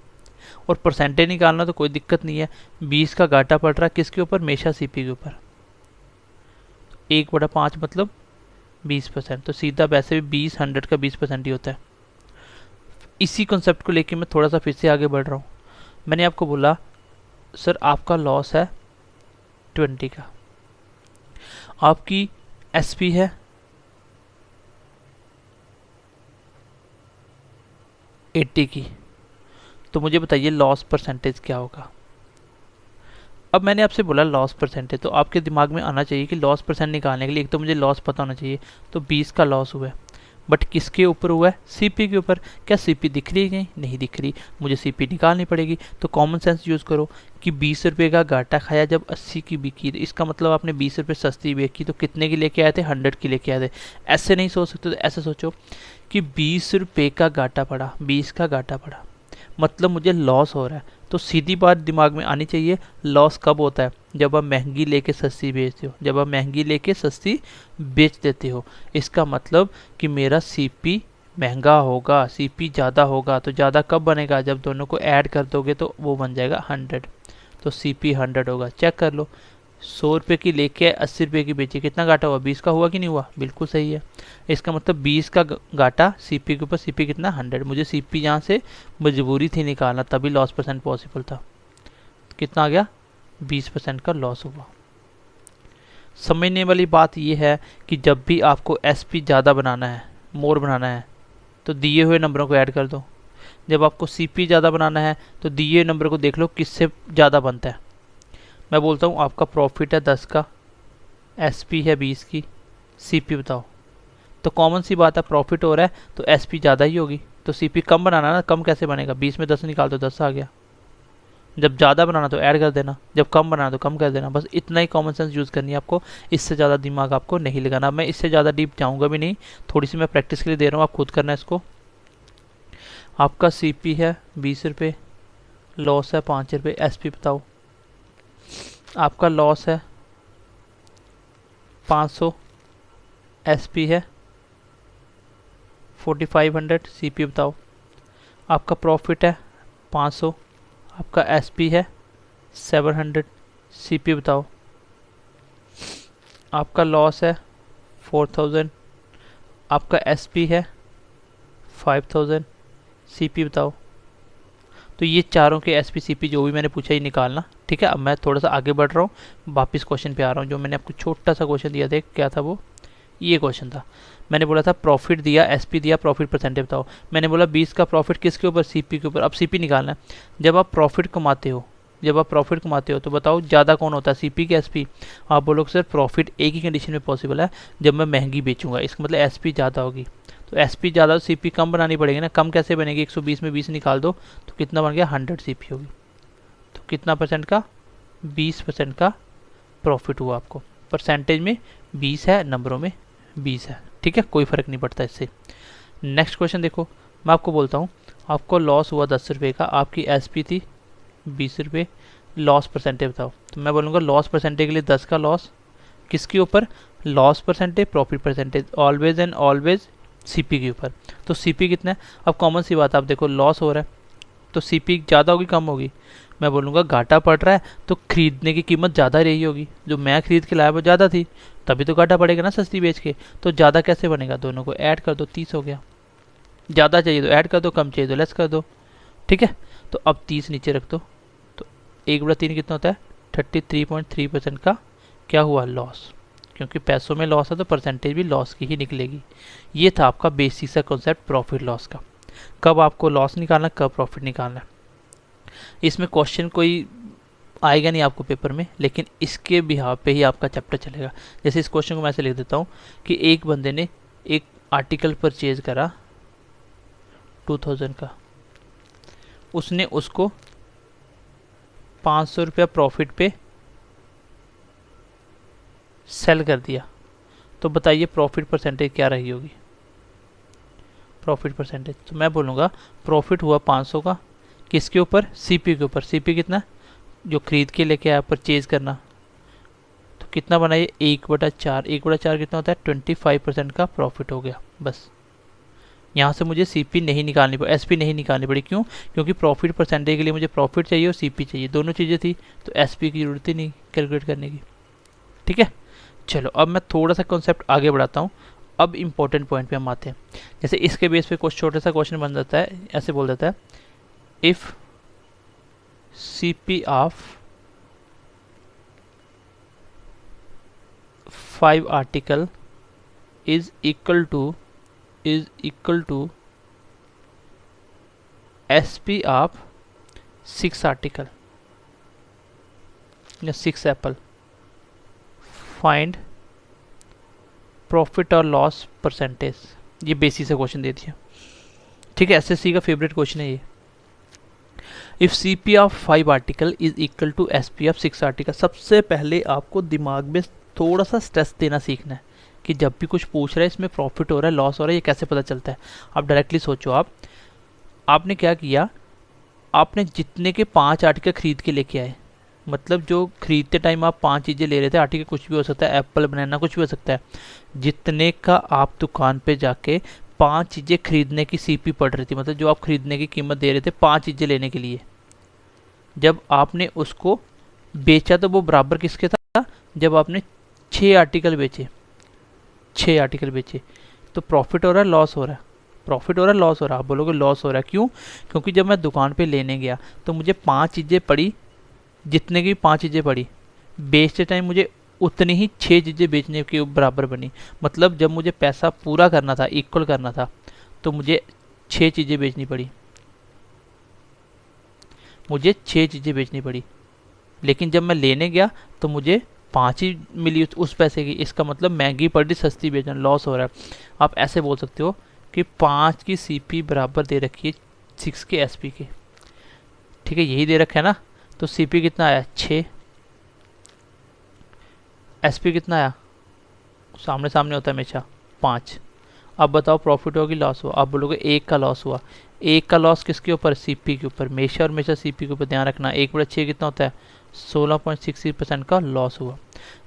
और परसेंटेज निकालना तो कोई दिक्कत नहीं है, 20 का घाटा पड़ रहा है किसके ऊपर, हमेशा सीपी के ऊपर। 1/5 मतलब 20%, तो सीधा वैसे भी 20 100 का 20% ही होता है। इसी कॉन्सेप्ट को लेके मैं थोड़ा सा फिर से आगे बढ़ रहा हूँ। मैंने आपको बोला सर आपका लॉस है 20 का, आपकी एसपी है 80 की, तो मुझे बताइए लॉस परसेंटेज क्या होगा? अब मैंने आपसे बोला लॉस परसेंटेज, तो आपके दिमाग में आना चाहिए कि लॉस परसेंट निकालने के लिए एक तो मुझे लॉस पता होना चाहिए। तो 20 का लॉस हुआ है, बट किसके ऊपर हुआ है, सीपी के ऊपर। क्या सीपी दिख रही है? नहीं दिख रही, मुझे सीपी निकालनी पड़ेगी। तो कॉमन सेंस यूज़ करो कि 20 रुपये का घाटा खाया जब 80 की बिकी, इसका मतलब आपने 20 रुपये सस्ती बेची, तो कितने की लेके आए थे, 100 की लेके आए थे। ऐसे नहीं सोच सकते, तो ऐसे सोचो कि 20 रुपये का घाटा पड़ा, 20 का घाटा पड़ा, मतलब मुझे लॉस हो रहा है। तो सीधी बात दिमाग में आनी चाहिए, लॉस कब होता है, जब आप महंगी लेके सस्ती बेचते हो, जब आप महंगी लेके सस्ती बेच देते हो। इसका मतलब कि मेरा सीपी महंगा होगा, सीपी ज़्यादा होगा। तो ज़्यादा कब बनेगा, जब दोनों को ऐड कर दोगे तो वो बन जाएगा 100, तो सीपी 100 होगा। चेक कर लो, 100 रुपये की लेके 80 रुपये की बेची, कितना घाटा हुआ, 20 का हुआ कि नहीं हुआ? बिल्कुल सही है। इसका मतलब 20 का घाटा सीपी के ऊपर, सीपी कितना, 100। मुझे सीपी यहाँ से मजबूरी थी निकालना, तभी लॉस परसेंट पॉसिबल था। कितना आ गया, 20% का लॉस हुआ। समझने वाली बात यह है कि जब भी आपको एसपी ज़्यादा बनाना है, मोर बनाना है, तो दिए हुए नंबरों को ऐड कर दो। जब आपको सीपी ज़्यादा बनाना है तो दिए हुए नंबर को देख लो किससे ज़्यादा बनता है। मैं बोलता हूँ आपका प्रॉफिट है 10 का, एसपी है 20 की, सीपी बताओ। तो कॉमन सी बात है, प्रॉफिट हो रहा है तो एसपी ज़्यादा ही होगी, तो सीपी कम बनाना ना, कम कैसे बनेगा, 20 में 10 निकाल दो 10 आ गया। जब ज़्यादा बनाना तो ऐड कर देना, जब कम बनाना तो कम कर देना, बस इतना ही कॉमन सेंस यूज़ करनी है आपको। इससे ज़्यादा दिमाग आपको नहीं लगाना। मैं इससे ज़्यादा डीप जाऊँगा भी नहीं, थोड़ी सी मैं प्रैक्टिस के लिए दे रहा हूँ, आप खुद करना है इसको। आपका सीपी है 20 रुपये, लॉस है 5 रुपये, एसपी बताओ। आपका लॉस है 500, एसपी है 4500, सीपी बताओ। आपका प्रॉफिट है 500, आपका एसपी है 700, सीपी बताओ। आपका लॉस है 4000, आपका एसपी है 5000, सीपी बताओ। तो ये चारों के एस पी सी पी जो भी मैंने पूछा ये निकालना। ठीक है, अब मैं थोड़ा सा आगे बढ़ रहा हूँ, वापस क्वेश्चन पे आ रहा हूँ। जो मैंने आपको छोटा सा क्वेश्चन दिया था, क्या था वो, ये क्वेश्चन था। मैंने बोला था प्रॉफिट दिया, एसपी दिया, प्रॉफिट परसेंटेज बताओ। मैंने बोला 20 का प्रॉफिट किसके ऊपर, सीपी के ऊपर। अब सीपी निकालना है। जब आप प्रॉफिट कमाते हो तो बताओ ज़्यादा कौन होता है, सीपी के एसपी। आप बोलोगे सर प्रॉफिट एक ही कंडीशन में पॉसिबल है, जब मैं महंगी बेचूंगा, इसका मतलब एसपी ज़्यादा होगी। तो एसपी ज़्यादा, सीपी कम बनानी पड़ेगी ना। कम कैसे बनेगी, 120 में 20 निकाल दो तो कितना बन गया, 100 सीपी होगी। तो कितना परसेंट का, 20% का प्रॉफिट हुआ आपको। परसेंटेज में 20 है, नंबरों में 20 है। ठीक है, कोई फ़र्क नहीं पड़ता इससे। नेक्स्ट क्वेश्चन देखो, मैं आपको बोलता हूँ आपको लॉस हुआ 10 रुपये का, आपकी एसपी थी 20 रुपये, लॉस परसेंटेज बताओ। तो मैं बोलूँगा लॉस परसेंटेज के लिए 10 का लॉस, किसके ऊपर, loss percentage, profit percentage, always and always CP के ऊपर। तो सीपी कितना है, अब कॉमन सी बात, आप देखो लॉस हो रहा है तो सीपी ज़्यादा होगी कम होगी। मैं बोलूँगा घाटा पड़ रहा है तो खरीदने की कीमत ज़्यादा रही होगी, जो मैं खरीद के लाया वो ज़्यादा थी, तभी तो घाटा पड़ेगा ना सस्ती बेच के। तो ज़्यादा कैसे बनेगा, दोनों को ऐड कर दो, 30 हो गया। ज़्यादा चाहिए तो ऐड कर दो, कम चाहिए तो लेस कर दो। ठीक है, तो अब 30 नीचे रख दो, तो 1/3 कितना होता है, 33.3% का क्या हुआ, लॉस। क्योंकि पैसों में लॉस है तो परसेंटेज भी लॉस की ही निकलेगी। ये था आपका बेसिक सा कॉन्सेप्ट प्रॉफिट लॉस का। कब आपको लॉस निकालना, कब प्रॉफिट निकालना। इसमें क्वेश्चन कोई आएगा नहीं आपको पेपर में, लेकिन इसके बिहाव पे ही आपका चैप्टर चलेगा। जैसे इस क्वेश्चन को मैं ऐसे लिख देता हूँ कि एक बंदे ने एक आर्टिकल परचेज करा 2000 का, उसने उसको 500 रुपया प्रॉफिट पे सेल कर दिया। तो बताइए प्रॉफिट परसेंटेज क्या रही होगी, प्रॉफिट परसेंटेज। तो मैं बोलूँगा प्रॉफिट हुआ 500 का, किसके ऊपर, सीपी के ऊपर। सीपी कितना, जो खरीद के लेके आया, परचेज करना। तो कितना बनाइए, 1/4। 1/4 कितना होता है, 25% का प्रॉफिट हो गया। बस यहाँ से मुझे सीपी नहीं निकालनी पड़ी, एसपी नहीं निकालनी पड़ी। क्यों, क्योंकि प्रॉफिट परसेंटेज के लिए मुझे प्रॉफिट चाहिए और सीपी चाहिए, दोनों चीज़ें थी, तो एसपी की जरूरत ही नहीं कैलकुलेट करने की। ठीक है, चलो अब मैं थोड़ा सा कॉन्सेप्ट आगे बढ़ाता हूँ। अब इम्पोर्टेंट पॉइंट पे हम आते हैं। जैसे इसके बेस पे कुछ छोटा सा क्वेश्चन बन जाता है, ऐसे बोल देता है, if CP of 5 article is equal to SP of 6 article या 6 apple, find प्रॉफिट और लॉस परसेंटेज। ये बेसिक से क्वेश्चन दे दिया। ठीक है, एसएससी का फेवरेट क्वेश्चन है ये। If CP of 5 article is equal to SP of 6 article. सबसे पहले आपको दिमाग में थोड़ा सा स्ट्रेस देना सीखना है कि जब भी कुछ पूछ रहा है इसमें प्रॉफिट हो रहा है, लॉस हो रहा है, ये कैसे पता चलता है। आप डायरेक्टली सोचो, आपने क्या किया, आपने जितने के 5 आर्टिकल खरीद के लेके आए, मतलब जो खरीदते टाइम आप 5 चीज़ें ले रहे थे, आर्टिकल कुछ भी हो सकता है, एप्पल, बनाना, कुछ भी हो सकता है, जितने का आप दुकान पे जाके 5 चीज़ें खरीदने की सीपी पड़ रही थी, मतलब जो आप खरीदने की कीमत दे रहे थे 5 चीज़ें लेने के लिए, जब आपने उसको बेचा तो वो बराबर किसके था, जब आपने 6 आर्टिकल बेचे, 6 आर्टिकल बेचे, तो प्रॉफिट हो रहा है, लॉस हो रहा है, प्रॉफिट हो रहा है, लॉस हो रहा है। आप बोलोगे लॉस हो रहा है, क्यों, क्योंकि जब मैं दुकान पे लेने गया तो मुझे 5 चीज़ें पड़ी, जितने की 5 चीज़ें पड़ी, बेचते टाइम मुझे उतनी ही 6 चीज़ें बेचने के बराबर बनी। मतलब जब मुझे पैसा पूरा करना था, इक्वल करना था, तो मुझे 6 चीज़ें बेचनी पड़ी, मुझे 6 चीज़ें बेचनी पड़ी। लेकिन जब मैं लेने गया तो मुझे 5 ही मिली उस पैसे की। इसका मतलब महंगी पड़ी, सस्ती बेचना, लॉस हो रहा है। आप ऐसे बोल सकते हो कि 5 की सीपी बराबर दे रखी है 6 के एसपी के। ठीक है, यही दे रखा है ना। तो सीपी कितना आया, 6, एसपी कितना आया, सामने सामने होता है हमेशा, 5। अब बताओ प्रॉफिट होगी, लॉस हुआ। आप बोलोगे 1 का लॉस हुआ। 1 का लॉस किसके ऊपर, सीपी के ऊपर, हमेशा सीपी के ऊपर ध्यान रखना। 1/6 कितना होता है, 16.63% का लॉस हुआ।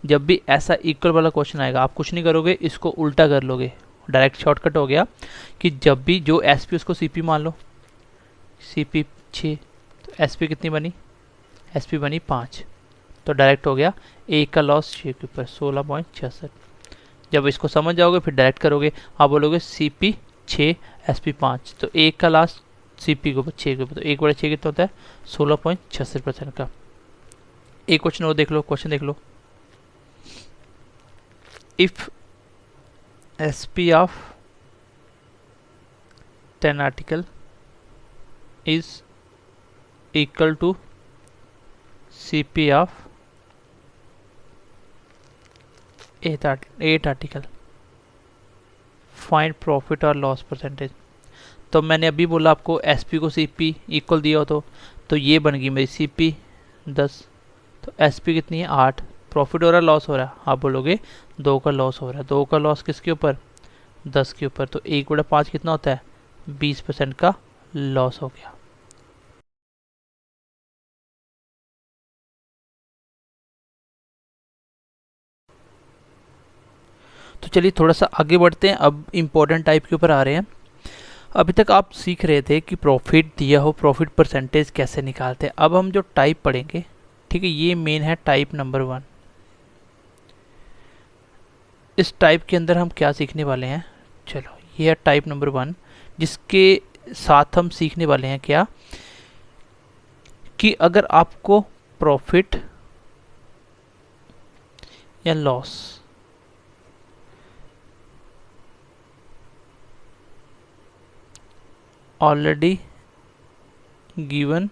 जब भी ऐसा इक्वल वाला क्वेश्चन आएगा, आप कुछ नहीं करोगे, इसको उल्टा कर लोगे, डायरेक्ट शॉर्टकट हो गया कि जब भी जो एसपी उसको सीपी मान लो, सीपी 6, तो एसपी कितनी बनी, एसपी बनी 5, तो डायरेक्ट हो गया 1 का लॉस 6 के ऊपर 16.66। जब इसको समझ जाओगे फिर डायरेक्ट करोगे, आप बोलोगे सीपी 6 एसपी 5, तो 1 का लॉस सीपी के ऊपर 6 के ऊपर, तो 1/6 कितना होता है 16.66% का। एक क्वेश्चन और देख लो, क्वेश्चन देख लो। If SP of 10 article is equal to CP of 8 article, find profit और लॉस परसेंटेज। तो मैंने अभी बोला आपको एसपी को सीपी इक्वल दिया हो तो ये बन गई मेरी सीपी 10, तो एसपी कितनी है 8, प्रॉफिट हो रहा है लॉस हो रहा है, आप बोलोगे 2 का लॉस हो रहा है। 2 का लॉस किसके ऊपर 10 के ऊपर, तो 1/5 कितना होता है 20% का लॉस हो गया। तो चलिए थोड़ा सा आगे बढ़ते हैं, अब इम्पोर्टेंट टाइप के ऊपर आ रहे हैं। अभी तक आप सीख रहे थे कि प्रॉफिट दिया हो प्रॉफिट परसेंटेज कैसे निकालते हैं। अब हम जो टाइप पढ़ेंगे, ठीक है, ये मेन है टाइप नंबर 1। इस टाइप के अंदर हम क्या सीखने वाले हैं, चलो ये है टाइप नंबर 1, जिसके साथ हम सीखने वाले हैं क्या कि अगर आपको प्रॉफिट या loss already given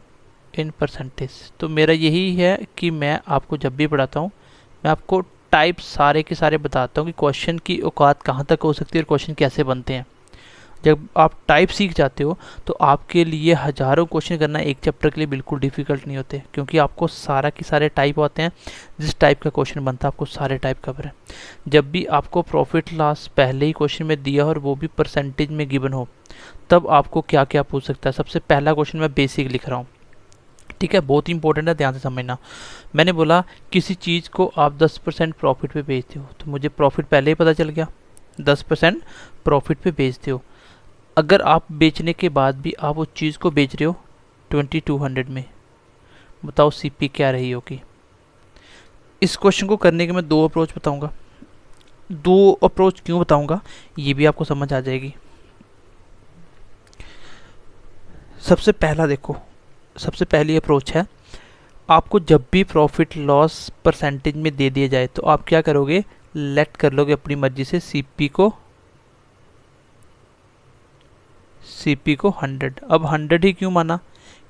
in percentage, तो मेरा यही है कि मैं आपको जब भी पढ़ाता हूँ मैं आपको टाइप सारे के सारे बताता हूँ कि क्वेश्चन की औकात कहाँ तक हो सकती है और क्वेश्चन कैसे बनते हैं। जब आप टाइप सीख जाते हो तो आपके लिए हज़ारों क्वेश्चन करना एक चैप्टर के लिए बिल्कुल डिफिकल्ट नहीं होते, क्योंकि आपको सारा के सारे टाइप आते हैं। जिस टाइप का क्वेश्चन बनता है आपको सारे टाइप कवर है। जब भी आपको प्रॉफिट लॉस पहले ही क्वेश्चन में दिया हो और वो भी परसेंटेज में गिवन हो, तब आपको क्या क्या पूछ सकता है। सबसे पहला क्वेश्चन मैं बेसिक लिख रहा हूँ, ठीक है, बहुत ही इंपॉर्टेंट है, ध्यान से समझना। मैंने बोला किसी चीज़ को आप 10% प्रॉफिट पे बेचते हो, तो मुझे प्रॉफिट पहले ही पता चल गया, 10% प्रॉफिट पे बेचते हो। अगर आप बेचने के बाद भी आप उस चीज़ को बेच रहे हो 2200 में, बताओ सीपी क्या रही होगी। इस क्वेश्चन को करने के मैं 2 अप्रोच बताऊंगा। 2 अप्रोच क्यों बताऊंगा ये भी आपको समझ आ जाएगी। सबसे पहला देखो, सबसे पहली अप्रोच है, आपको जब भी प्रॉफिट लॉस परसेंटेज में दे दिया जाए तो आप क्या करोगे, लेट कर लोगे अपनी मर्जी से सीपी को 100। अब 100 ही क्यों माना,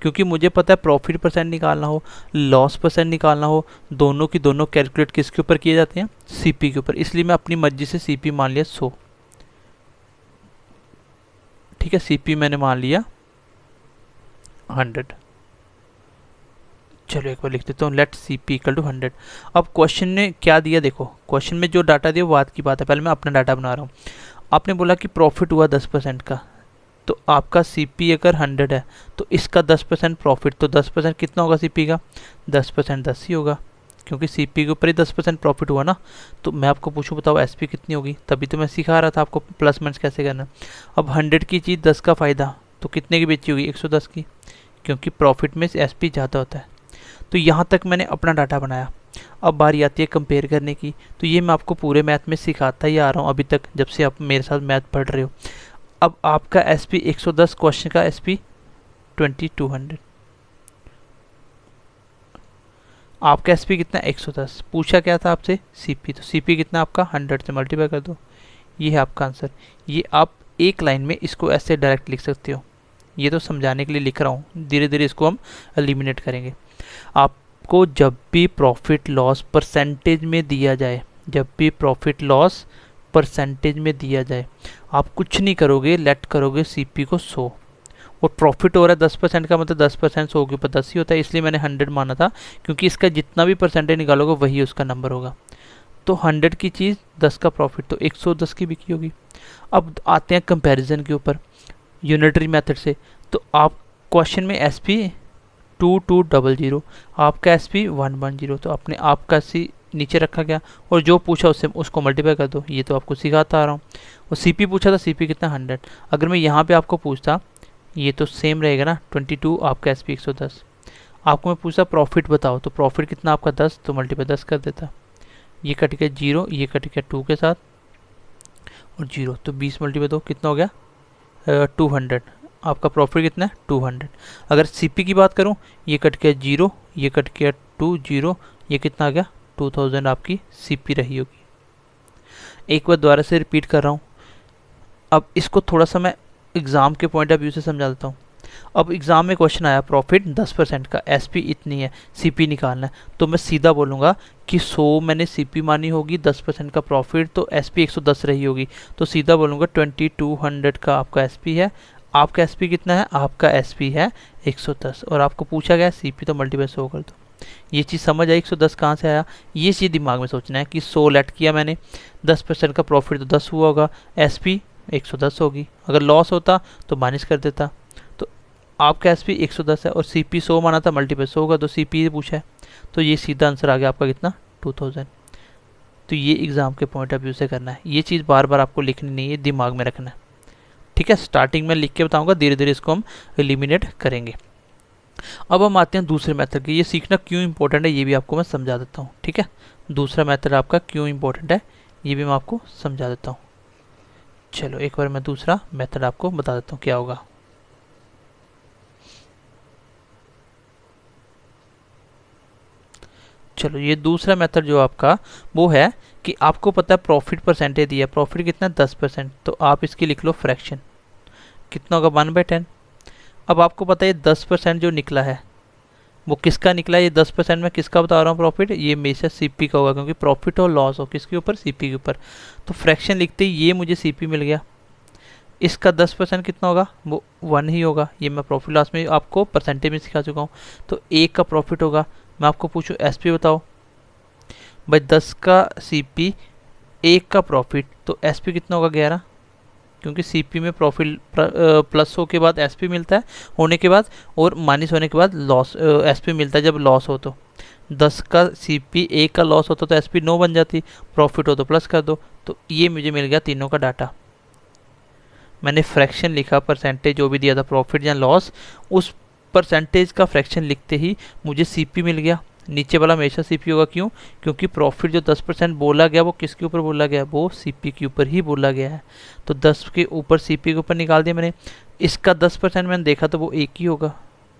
क्योंकि मुझे पता है प्रॉफिट परसेंट निकालना हो लॉस परसेंट निकालना हो, दोनों की दोनों कैलकुलेट किसके ऊपर किए जाते हैं, सीपी के ऊपर। इसलिए मैं अपनी मर्जी से सीपी मान लिया 100, ठीक है, सीपी मैंने मान लिया 100। चलो एक बार लिख देता हूँ, लेट सीपी इक्वल टू 100। अब क्वेश्चन ने क्या दिया, देखो क्वेश्चन में जो डाटा दिया वो बात की बात है, पहले मैं अपना डाटा बना रहा हूँ। आपने बोला कि प्रॉफिट हुआ 10% का, तो आपका सीपी अगर 100 है तो इसका 10% प्रॉफिट, तो 10% कितना होगा सीपी का, 10% 10 ही होगा, क्योंकि सीपी के ऊपर ही 10% प्रॉफिट हुआ ना। तो मैं आपको पूछूं बताओ एसपी कितनी होगी, तभी तो मैं सिखा रहा था आपको प्लस माइनस कैसे करना। अब 100 की चीज़ 10 का फ़ायदा, तो कितने की बेची होगी 110 की, क्योंकि प्रॉफिट में एसपी ज़्यादा होता है। तो यहाँ तक मैंने अपना डाटा बनाया। अब बारी आती है कंपेयर करने की, तो ये मैं आपको पूरे मैथ में सिखाता ही आ रहा हूँ अभी तक, जब से आप मेरे साथ मैथ पढ़ रहे हो। अब आपका एसपी 110, क्वेश्चन का एसपी 2200, आपका एसपी कितना 110, पूछा क्या था आपसे सीपी, तो सीपी कितना आपका 100 से मल्टीप्लाई कर दो, ये है आपका आंसर। ये आप एक लाइन में इसको ऐसे डायरेक्ट लिख सकते हो, ये तो समझाने के लिए लिख रहा हूँ, धीरे धीरे इसको हम एलिमिनेट करेंगे। आपको जब भी प्रॉफिट लॉस परसेंटेज में दिया जाए, जब भी प्रॉफिट लॉस परसेंटेज में दिया जाए, आप कुछ नहीं करोगे, लेट करोगे सीपी को 100, और प्रॉफिट हो रहा है 10% का, मतलब 10% 100 के ऊपर 10 ही होता है, इसलिए मैंने 100 माना था, क्योंकि इसका जितना भी परसेंटेज निकालोगे वही उसका नंबर होगा। तो 100 की चीज़ 10 का प्रॉफिट, तो 110 की बिकी होगी। अब आते हैं कंपैरिजन के ऊपर यूनिटरी मेथड से। तो आप क्वेश्चन में एस पी 2200, आपका एस पी 110, तो अपने आपका सी नीचे रखा गया और जो पूछा उससे उसको मल्टीप्लाई कर दो, ये तो आपको सिखाता आ रहा हूँ। और सीपी पूछा था, सीपी कितना 100, अगर मैं यहाँ पे आपको पूछता, ये तो सेम रहेगा ना 22, आपका एस पी 110। आपको मैं पूछता प्रॉफिट बताओ, तो प्रॉफिट कितना आपका 10, तो मल्टीप्लाई 10 कर देता, ये कट गया 0, ये कट गया 2 के साथ और 0, तो 20 मल्टीप्लाई 2 कितना हो गया 200, आपका प्रॉफिट कितना है 200। अगर सीपी की बात करूं, ये कट गया 0, ये कट गया 2 0, ये कितना आ गया 2000 आपकी सीपी रही होगी। एक बार दोबारा से रिपीट कर रहा हूँ। अब इसको थोड़ा सा मैं एग्ज़ाम के पॉइंट ऑफ व्यू से समझा देता हूँ। अब एग्ज़ाम में क्वेश्चन आया प्रॉफिट 10% का, एसपी इतनी है, सीपी निकालना है, तो मैं सीधा बोलूँगा कि 100 मैंने सीपी मानी होगी, 10% का प्रॉफिट, तो एसपी 110 रही होगी, तो सीधा बोलूँगा 2200 का आपका एसपी है। आपका एसपी कितना है? आपका एसपी है 110, और आपको पूछा गया सीपी, तो मल्टीप्लाई 100 कर दो। ये चीज़ समझ आई 110 कहाँ से आया? ये चीज़ दिमाग में सोचना है कि 100 लेट किया मैंने, 10% का प्रॉफिट तो 10 हुआ होगा, एसपी 110 होगी, अगर लॉस होता तो माइनस कर देता। तो आपका एसपी 110 है और सीपी 100 माना था, मल्टीप्लाई 100 होगा, तो सीपी पूछा है, तो ये सीधा आंसर आ गया आपका कितना 2000। तो ये एग्ज़ाम के पॉइंट ऑफ व्यू से करना है, ये चीज़ बार बार आपको लिखनी नहीं है, दिमाग में रखना है। ठीक है, स्टार्टिंग में लिख के बताऊंगा, धीरे धीरे इसको हम एलिमिनेट करेंगे। अब हम आते हैं दूसरे मेथड के। ये सीखना क्यों इंपॉर्टेंट है ये भी आपको मैं समझा देता हूँ। ठीक है, दूसरा मेथड आपका क्यों इंपॉर्टेंट है ये भी मैं आपको समझा देता हूँ। चलो एक बार मैं दूसरा मेथड आपको बता देता हूँ क्या होगा। चलो ये दूसरा मेथड जो आपका वो है कि आपको पता है प्रॉफिट परसेंटेज दिया है, प्रॉफिट कितना 10%, तो आप इसकी लिख लो फ्रैक्शन, कितना होगा 1/10। अब आपको पता है 10% जो निकला है वो किसका निकला है, ये 10% में किसका बता रहा हूँ प्रॉफिट, ये हमेशा सीपी का होगा, क्योंकि प्रॉफिट हो लॉस हो किसके ऊपर, सीपी के ऊपर। तो फ्रैक्शन लिखते ही ये मुझे सीपी मिल गया, इसका 10% कितना होगा, वो 1 ही होगा। ये मैं प्रॉफिट लॉस में आपको परसेंटेज में सिखा चुका हूँ। तो 1 का प्रॉफिट होगा, मैं आपको पूछूँ एसपी बताओ भाई, 10 का सीपी, 1 का प्रॉफिट, तो एसपी कितना होगा 11, क्योंकि सीपी में प्रॉफिट प्लस हो के बाद एसपी मिलता है होने के बाद, और माइनस होने के बाद लॉस एसपी मिलता है जब लॉस हो। तो 10 का सीपी, 1 का लॉस होता तो एसपी 9 बन जाती, प्रॉफिट हो तो प्लस कर दो। तो ये मुझे मिल गया तीनों का डाटा। मैंने फ्रैक्शन लिखा, परसेंटेज जो भी दिया था प्रॉफिट या लॉस, उस परसेंटेज का फ्रैक्शन लिखते ही मुझे सीपी मिल गया। नीचे वाला हमेशा सीपी होगा, क्यों? क्योंकि प्रॉफिट जो 10% बोला गया वो किसके ऊपर बोला गया, वो सीपी के ऊपर ही बोला गया है। तो 10 के ऊपर सीपी के ऊपर निकाल दिया मैंने। इसका 10% मैंने देखा तो वो 1 ही होगा,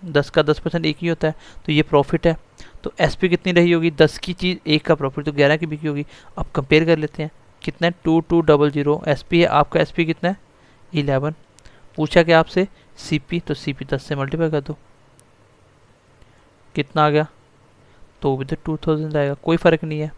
10 का 10% 1 ही होता है, तो ये प्रॉफिट है। तो एसपी कितनी रही होगी, 10 की चीज़ 1 का प्रॉफिट, तो 11 की बिकी होगी। अब कंपेयर कर लेते हैं, कितना है 2200 एसपी है, आपका एसपी कितना है 11। पूछा क्या आपसे सीपी, तो सीपी 10 से मल्टीप्लाई कर दो, कितना आ गया, तो भी तो 2000 आएगा, कोई फ़र्क नहीं है।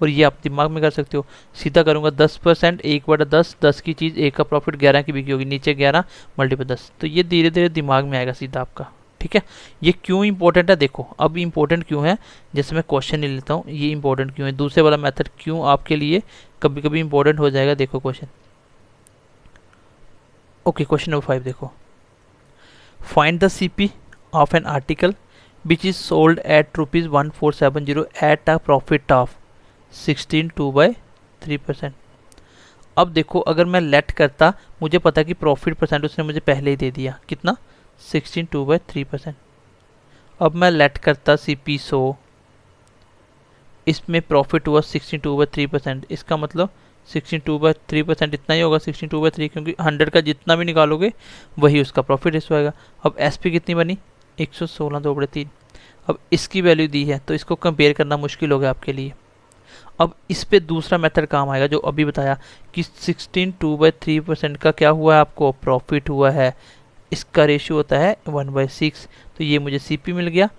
और ये आप दिमाग में कर सकते हो, सीधा करूँगा 10% 1/10, 10 की चीज़ 1 का प्रॉफिट 11 की बिकी होगी, नीचे 11 मल्टीप्लाई 10, तो ये धीरे धीरे दिमाग में आएगा सीधा आपका। ठीक है, ये क्यों इंपॉर्टेंट है देखो, अब इंपॉर्टेंट क्यों है, जैसे मैं क्वेश्चन ले लेता हूँ, ये इंपॉर्टेंट क्यों है, दूसरे वाला मेथड क्यों आपके लिए कभी कभी इंपॉर्टेंट हो जाएगा। देखो क्वेश्चन, ओके क्वेश्चन नंबर 5 देखो, find the CP of an article which is sold at rupees 1470 at a profit of 16.2/3%। अब देखो अगर मैं लेट करता, मुझे पता कि प्रॉफिट परसेंट उसने मुझे पहले ही दे दिया, कितना 16.2/3%। अब मैं लेट करता सीपी 100, इसमें प्रॉफिट हुआ 16.2/3%, इसका मतलब 16.2/3% इतना ही होगा, 16.2/3, क्योंकि 100 का जितना भी निकालोगे वही उसका प्रॉफिट रेशो आएगा। अब एसपी कितनी बनी 116 2/3। अब इसकी वैल्यू दी है तो इसको कंपेयर करना मुश्किल हो गया आपके लिए। अब इस पे दूसरा मेथड काम आएगा जो अभी बताया कि 16.2/3% का क्या हुआ है, आपको प्रॉफिट हुआ है, इसका रेशियो होता है 1/6। तो ये मुझे सीपी मिल गया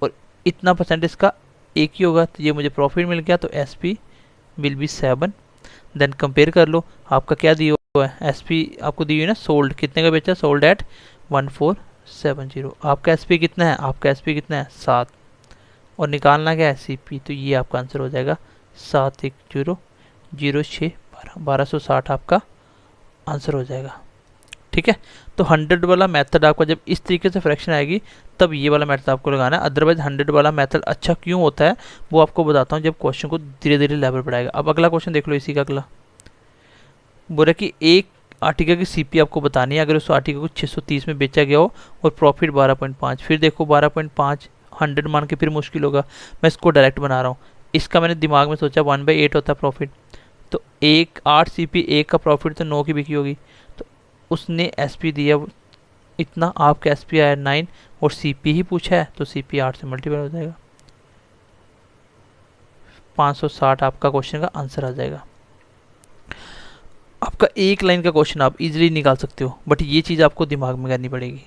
और इतना परसेंट इसका 1 ही होगा, तो ये मुझे प्रॉफिट मिल गया, तो SP will be 7। Then compare कर लो, आपका क्या दिया हुआ है, एसपी आपको दी हुई है ना, सोल्ड कितने का बेचा, सोल्ड एट 1470। आपका एसपी कितना है, आपका एसपी कितना है 7, और निकालना क्या है सीपी, तो ये आपका आंसर हो जाएगा 7100061260 आपका आंसर हो जाएगा। ठीक है, तो 100 वाला मेथड आपका जब इस तरीके से फ्रैक्शन आएगी तब ये वाला मेथड आपको लगाना है, अदरवाइज 100 वाला मेथड अच्छा क्यों होता है वो आपको बताता हूँ जब क्वेश्चन को धीरे धीरे लेवल बढ़ाएगा। अब अगला क्वेश्चन देख लो, इसी का अगला बोल रहा कि एक आर्टिकल की सीपी आपको बतानी है अगर उस आर्टिकल को 630 में बेचा गया हो और प्रॉफिट 12.5। फिर देखो 12.5 100 मान के फिर मुश्किल होगा, मैं इसको डायरेक्ट बना रहा हूँ। इसका मैंने दिमाग में सोचा 1/8 होता है प्रॉफिट, तो 8 सीपी 1 का प्रॉफिट तो 9 की बिकी होगी, तो उसने एसपी दिया इतना, आपका एस पी आया 9 और सी पी ही पूछा है तो सी पी 8 से मल्टीप्लाई हो जाएगा, 560 आपका क्वेश्चन का आंसर आ जाएगा। आपका एक लाइन का क्वेश्चन आप इजीली निकाल सकते हो, बट ये चीज़ आपको दिमाग में करनी पड़ेगी।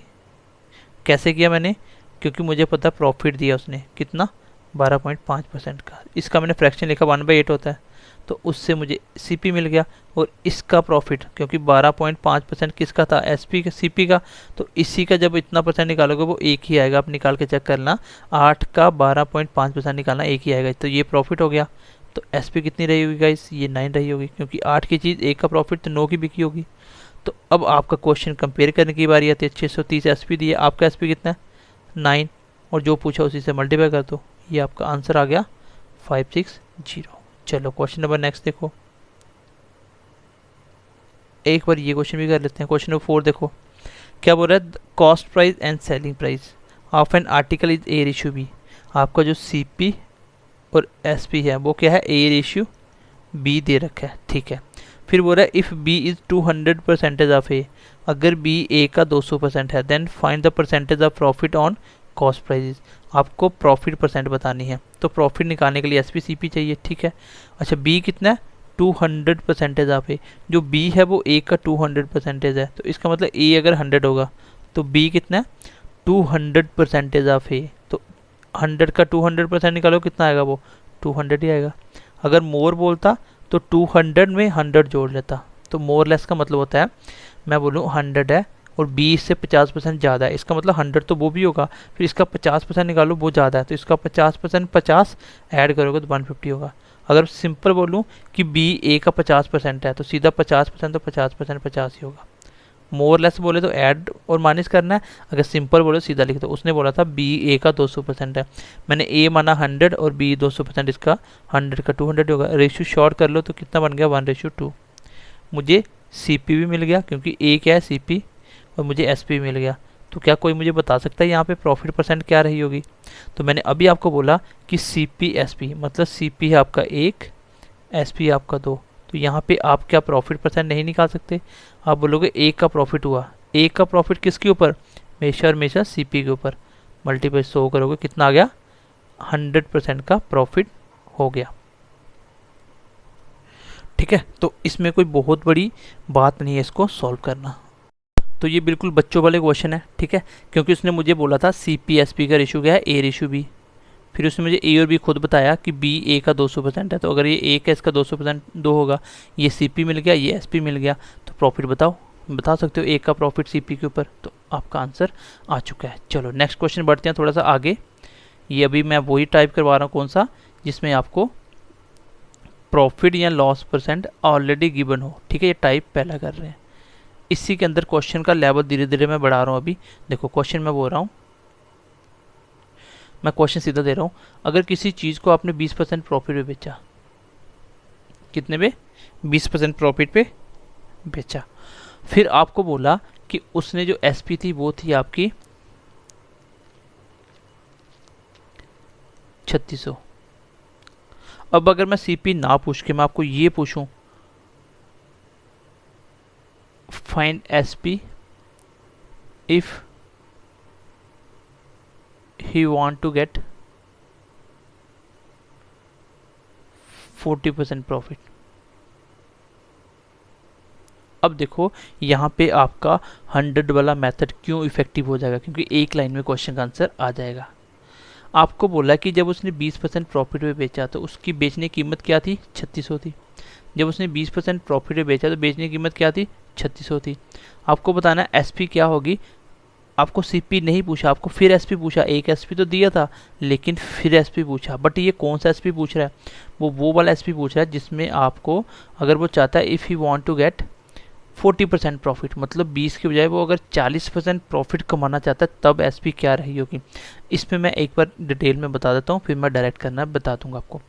कैसे किया मैंने, क्योंकि मुझे पता प्रॉफिट दिया उसने कितना 12.5% का, इसका मैंने फ्रैक्शन लिखा 1/8 होता है, तो उससे मुझे सीपी मिल गया। और इसका प्रॉफिट क्योंकि 12.5% किसका था, एसपी का, सीपी का, तो इसी का जब इतना परसेंट निकालोगे वो एक ही आएगा, आप निकाल के चेक करना, 8 का 12.5% निकालना एक ही आएगा, तो ये प्रॉफिट हो गया। तो एसपी कितनी रही होगी गाइस, ये 9 रही होगी, क्योंकि 8 की चीज़ एक का प्रॉफिट तो 9 की बिकी होगी। तो अब आपका क्वेश्चन कंपेयर करने की बारी आती है, 630 एसपी दी है, आपका एसपी कितना है 9, और जो पूछा उसी से मल्टीप्लाई कर दो, ये आपका आंसर आ गया 560। चलो क्वेश्चन नंबर नेक्स्ट देखो, एक बार ये क्वेश्चन भी कर लेते हैं। क्वेश्चन नंबर 4 देखो, क्या बोल रहा है, cost price and selling price of an article is A ratio B. आपका जो सीपी और एसपी है वो क्या है, ए रेशियो बी दे रखा है, ठीक है। फिर बोल रहा है if B is 200% of A, अगर बी ए का 200% है, then find the percentage of profit on cost prices. आपको प्रॉफिट परसेंट बतानी है, तो प्रॉफिट निकालने के लिए एस पी सी पी चाहिए, ठीक है। अच्छा बी कितना है 200% ऑफ ए, जो बी है वो ए का 200% है, तो इसका मतलब ए अगर 100 होगा तो बी कितना है 200% ऑफ ए, तो 100 का 200% निकालो कितना आएगा, वो 200 ही आएगा। अगर मोर बोलता तो 200 में 100 जोड़ लेता, तो मोर लेस का मतलब होता है, मैं बोलूँ 100 है और 20 से 50% ज़्यादा है, इसका मतलब 100 तो वो भी होगा, फिर इसका 50% निकालो वो ज़्यादा है, तो इसका 50% 50 ऐड करोगे तो 150 होगा। अगर सिंपल बोलूँ कि बी ए का 50% है तो सीधा 50% तो 50% 50 ही होगा। मोर लेस बोले तो ऐड और माइनस करना है, अगर सिंपल बोले तो सीधा लिख दो। उसने बोला था बी ए का 200% है, मैंने ए माना 100 और बी 200%, इसका 100 का 200 होगा। रेशियो शॉर्ट कर लो तो कितना बन गया 1:2। मुझे सी पी भी मिल गया क्योंकि ए क्या है सी पी, और मुझे एस पी मिल गया। तो क्या कोई मुझे बता सकता है यहाँ पे प्रॉफिट परसेंट क्या रही होगी। तो मैंने अभी आपको बोला कि सी पी एस पी, मतलब सी पी है आपका 1, एस पी आपका 2, तो यहाँ पे आप क्या प्रॉफिट परसेंट नहीं निकाल सकते। आप बोलोगे एक का प्रॉफिट हुआ, एक का प्रॉफिट किसके ऊपर, हमेशा हमेशा सी पी के ऊपर, मल्टीप्लाई 100 करोगे कितना आ गया 100% का प्रॉफिट हो गया, ठीक है। तो इसमें कोई बहुत बड़ी बात नहीं है इसको सॉल्व करना। तो ये बिल्कुल बच्चों वाले क्वेश्चन है, ठीक है, क्योंकि उसने मुझे बोला था सी पी एस पी का रेशियो क्या है ए रेशियो बी, फिर उसने मुझे ए और बी खुद बताया कि बी ए का 200% है, तो अगर ये ए का इसका 200% 2 होगा, ये सी पी मिल गया, ये एस पी मिल गया, तो प्रॉफिट बताओ, बता सकते हो ए का प्रॉफिट सी पी के ऊपर, तो आपका आंसर आ चुका है। चलो नेक्स्ट क्वेश्चन बढ़ते हैं थोड़ा सा आगे। ये अभी मैं वही टाइप करवा रहा हूँ, कौन सा, जिसमें आपको प्रॉफिट या लॉस परसेंट ऑलरेडी गिवन हो, ठीक है, ये टाइप पहला कर रहे हैं। इसी के अंदर क्वेश्चन का लेवल धीरे धीरे मैं बढ़ा रहा हूँ। अभी देखो क्वेश्चन मैं बोल रहा हूँ, मैं क्वेश्चन सीधा दे रहा हूँ, अगर किसी चीज़ को आपने 20% प्रॉफिट पे बेचा, कितने पे 20% प्रॉफिट पे बेचा, फिर आपको बोला कि उसने जो एसपी थी वो थी आपकी 3600। अब अगर मैं सीपी ना पूछ के मैं आपको ये पूछूं, find SP if he want to get 40% profit. अब देखो यहाँ पे आपका 100 वाला मेथड क्यों इफेक्टिव हो जाएगा, क्योंकि एक लाइन में क्वेश्चन का आंसर आ जाएगा। आपको बोला कि जब उसने 20% प्रॉफिट पे बेचा तो उसकी बेचने की कीमत क्या थी 3600 थी, जब उसने 20% प्रॉफिट पे बेचा तो बेचने की कीमत क्या थी 3600 थी। आपको बताना एसपी क्या होगी, आपको सीपी नहीं पूछा, आपको फिर एसपी पूछा, एक एसपी तो दिया था लेकिन फिर एसपी पूछा, बट ये कौन सा एसपी पूछ रहा है, वो वाला एसपी पूछ रहा है जिसमें आपको, अगर वो चाहता है if he want to get 40% profit, मतलब 20 की बजाय वो अगर 40% प्रॉफिट कमाना चाहता है, तब एसपी क्या रही होगी। इसमें मैं एक बार डिटेल में बता देता हूँ, फिर मैं डायरेक्ट करना बता दूंगा आपको।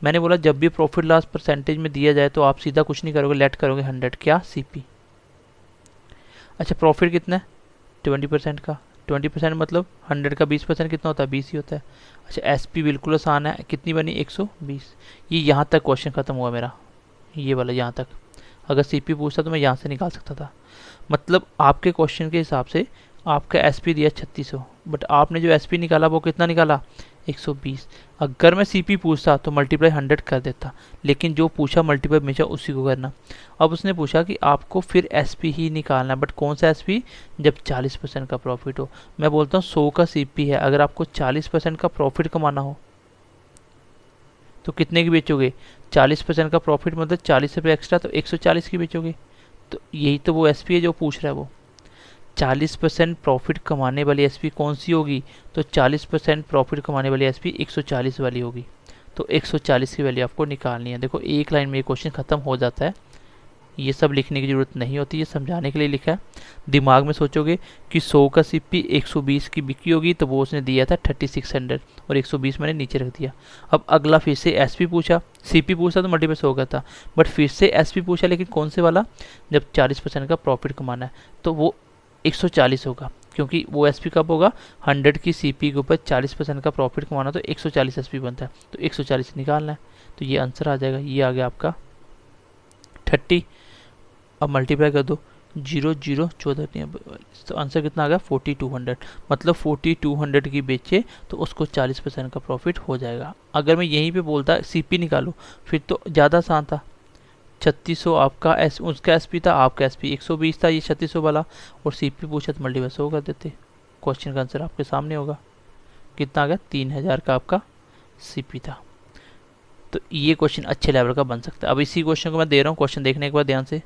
मैंने बोला जब भी प्रॉफिट लॉस परसेंटेज में दिया जाए तो आप सीधा कुछ नहीं करोगे, लेट करोगे 100, क्या सीपी। अच्छा प्रॉफिट कितना है 20% का, 20% मतलब 100 का 20% कितना होता है 20 ही होता है। अच्छा एसपी बिल्कुल आसान है, कितनी बनी 120। ये यहाँ तक क्वेश्चन ख़त्म हुआ मेरा, ये वाला यहाँ तक। अगर सीपी पूछता तो मैं यहाँ से निकाल सकता था। मतलब आपके क्वेश्चन के हिसाब से आपका एसपी दिया 3600, बट आपने जो एसपी निकाला वो कितना निकाला 120। अगर मैं सीपी पूछता तो मल्टीप्लाई 100 कर देता, लेकिन जो पूछा मल्टीप्लाई हमेशा उसी को करना। अब उसने पूछा कि आपको फिर एसपी ही निकालना है, बट कौन सा एसपी, जब 40% का प्रॉफिट हो। मैं बोलता हूँ 100 का सीपी है, अगर आपको 40% का प्रॉफिट कमाना हो तो कितने की बेचोगे, 40% का प्रॉफिट मतलब 40 रुपये एक्स्ट्रा, तो 140 की बेचोगे। तो यही तो वो एसपी है जो पूछ रहा है वो। 40% प्रॉफिट कमाने वाली एसपी कौन सी होगी, तो 40% प्रॉफिट कमाने वाली एसपी 140 वाली होगी। तो 140 की वैल्यू आपको निकालनी है। देखो एक लाइन में ये क्वेश्चन खत्म हो जाता है, ये सब लिखने की ज़रूरत नहीं होती, ये समझाने के लिए लिखा है। दिमाग में सोचोगे कि 100 का सीपी 120 की बिकी होगी, तो वो उसने दिया था 3600 और 120 मैंने नीचे रख दिया। अब अगला फिर से एसपी पूछा, सीपी पूछा तो मल्टीप्लाई 100 का था, बट फिर से एसपी पूछा, लेकिन कौन से वाला, जब 40% का प्रॉफिट कमाना है तो वो 140 होगा, क्योंकि वो एसपी कब होगा, 100 की सीपी के ऊपर 40% का प्रॉफिट कमाना, तो 140 एसपी बनता है, तो 140 निकालना है। तो ये आंसर आ जाएगा, ये आ गया आपका 30। अब मल्टीप्लाई कर दो, 0 0 14 तो आंसर कितना आ गया 4200। मतलब 4200 की बेचे तो उसको 40% का प्रॉफिट हो जाएगा। अगर मैं यहीं पे बोलता सीपी निकालो फिर तो ज़्यादा आसान था। 3600 आपका उसका एसपी था, आपका एसपी 120 था, ये 3600 वाला, और सीपी पूछा तो मल्टीप्लाई 100 कर देते, क्वेश्चन का आंसर आपके सामने होगा। कितना आ गया 3000 का आपका सीपी था। तो ये क्वेश्चन अच्छे लेवल का बन सकता है। अब इसी क्वेश्चन को मैं दे रहा हूँ, क्वेश्चन देखने के बाद ध्यान से।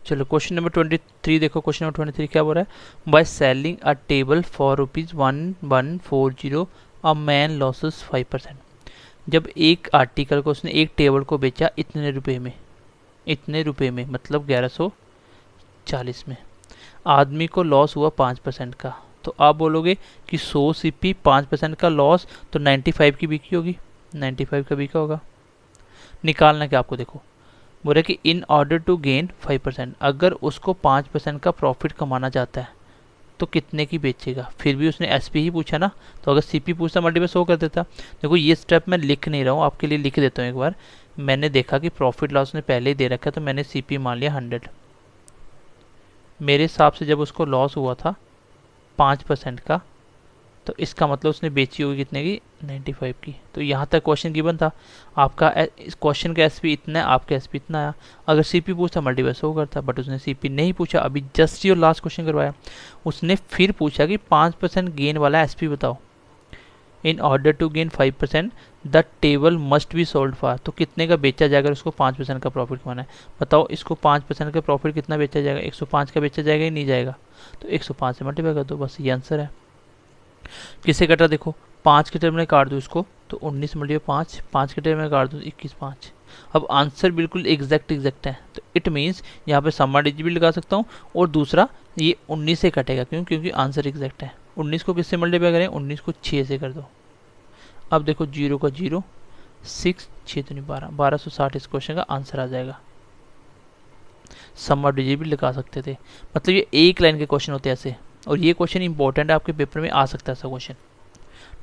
चलो क्वेश्चन नंबर 23 देखो। क्वेश्चन नंबर 23 क्या बोल रहा है, by selling a table for ₹1140 a man losses 5%। जब एक आर्टिकल को उसने एक टेबल को बेचा इतने रुपए में, इतने रुपए में मतलब 1140 में, आदमी को लॉस हुआ 5% का। तो आप बोलोगे कि 100 सीपी 5% का लॉस, तो 95 की बिकी होगी, 95 का बिका होगा। निकालना क्या आपको, देखो बोल रहे कि इन ऑर्डर टू गेन 5%, अगर उसको 5% का प्रॉफिट कमाना चाहता है तो कितने की बेचेगा। फिर भी उसने एसपी ही पूछा ना, तो अगर सीपी पूछता मल्टीप्लाई 100 कर देता। देखो ये स्टेप मैं लिख नहीं रहा हूँ, आपके लिए लिख देता हूँ एक बार। मैंने देखा कि प्रॉफिट लॉस ने पहले ही दे रखा है, तो मैंने सीपी मान लिया 100। मेरे हिसाब से जब उसको लॉस हुआ था 5% का, तो इसका मतलब उसने बेची होगी कितने की, 95 की। तो यहाँ तक क्वेश्चन गिवन था। आपका इस क्वेश्चन का एसपी इतना है, आपका एसपी इतना आया। अगर सीपी पूछता मल्टीप्लाई 100 करता, बट उसने सीपी नहीं पूछा। अभी जस्ट ही लास्ट क्वेश्चन करवाया, उसने फिर पूछा कि 5% गेन वाला एसपी बताओ। In order to gain 5% the table must be sold for, तो कितने का बेचा जाएगा, उसको 5% का प्रॉफिट कमाना है। बताओ इसको 5% का प्रॉफिट कितना बेचा जाएगा, 105 का बेचा जाएगा ही नहीं जाएगा, तो 105 से मल्टीप्लाई कर दो, बस ये आंसर है। किससे कटा, देखो 5 के टर्म में काट दो इसको, तो 19 मल्टीप्लाई 5, 5 के टर्म में काट दो 21 5। अब आंसर बिल्कुल एग्जैक्ट है, तो इट मीन्स यहाँ पे सम्मा डिजिट भी लगा सकता हूँ, और दूसरा ये 19 से कटेगा, क्यों, क्योंकि आंसर एग्जैक्ट है। 19 को किससे मल्टीप्लाई करें, 19 को 6 से कर दो। अब देखो 0 का 0, 6 6 तो नहीं 12, 1260 इस क्वेश्चन का आंसर आ जाएगा। सम्मा डिजिट भी लगा सकते थे। मतलब ये एक लाइन के क्वेश्चन होते हैं ऐसे, और ये क्वेश्चन इंपॉर्टेंट है, आपके पेपर में आ सकता है ऐसा क्वेश्चन,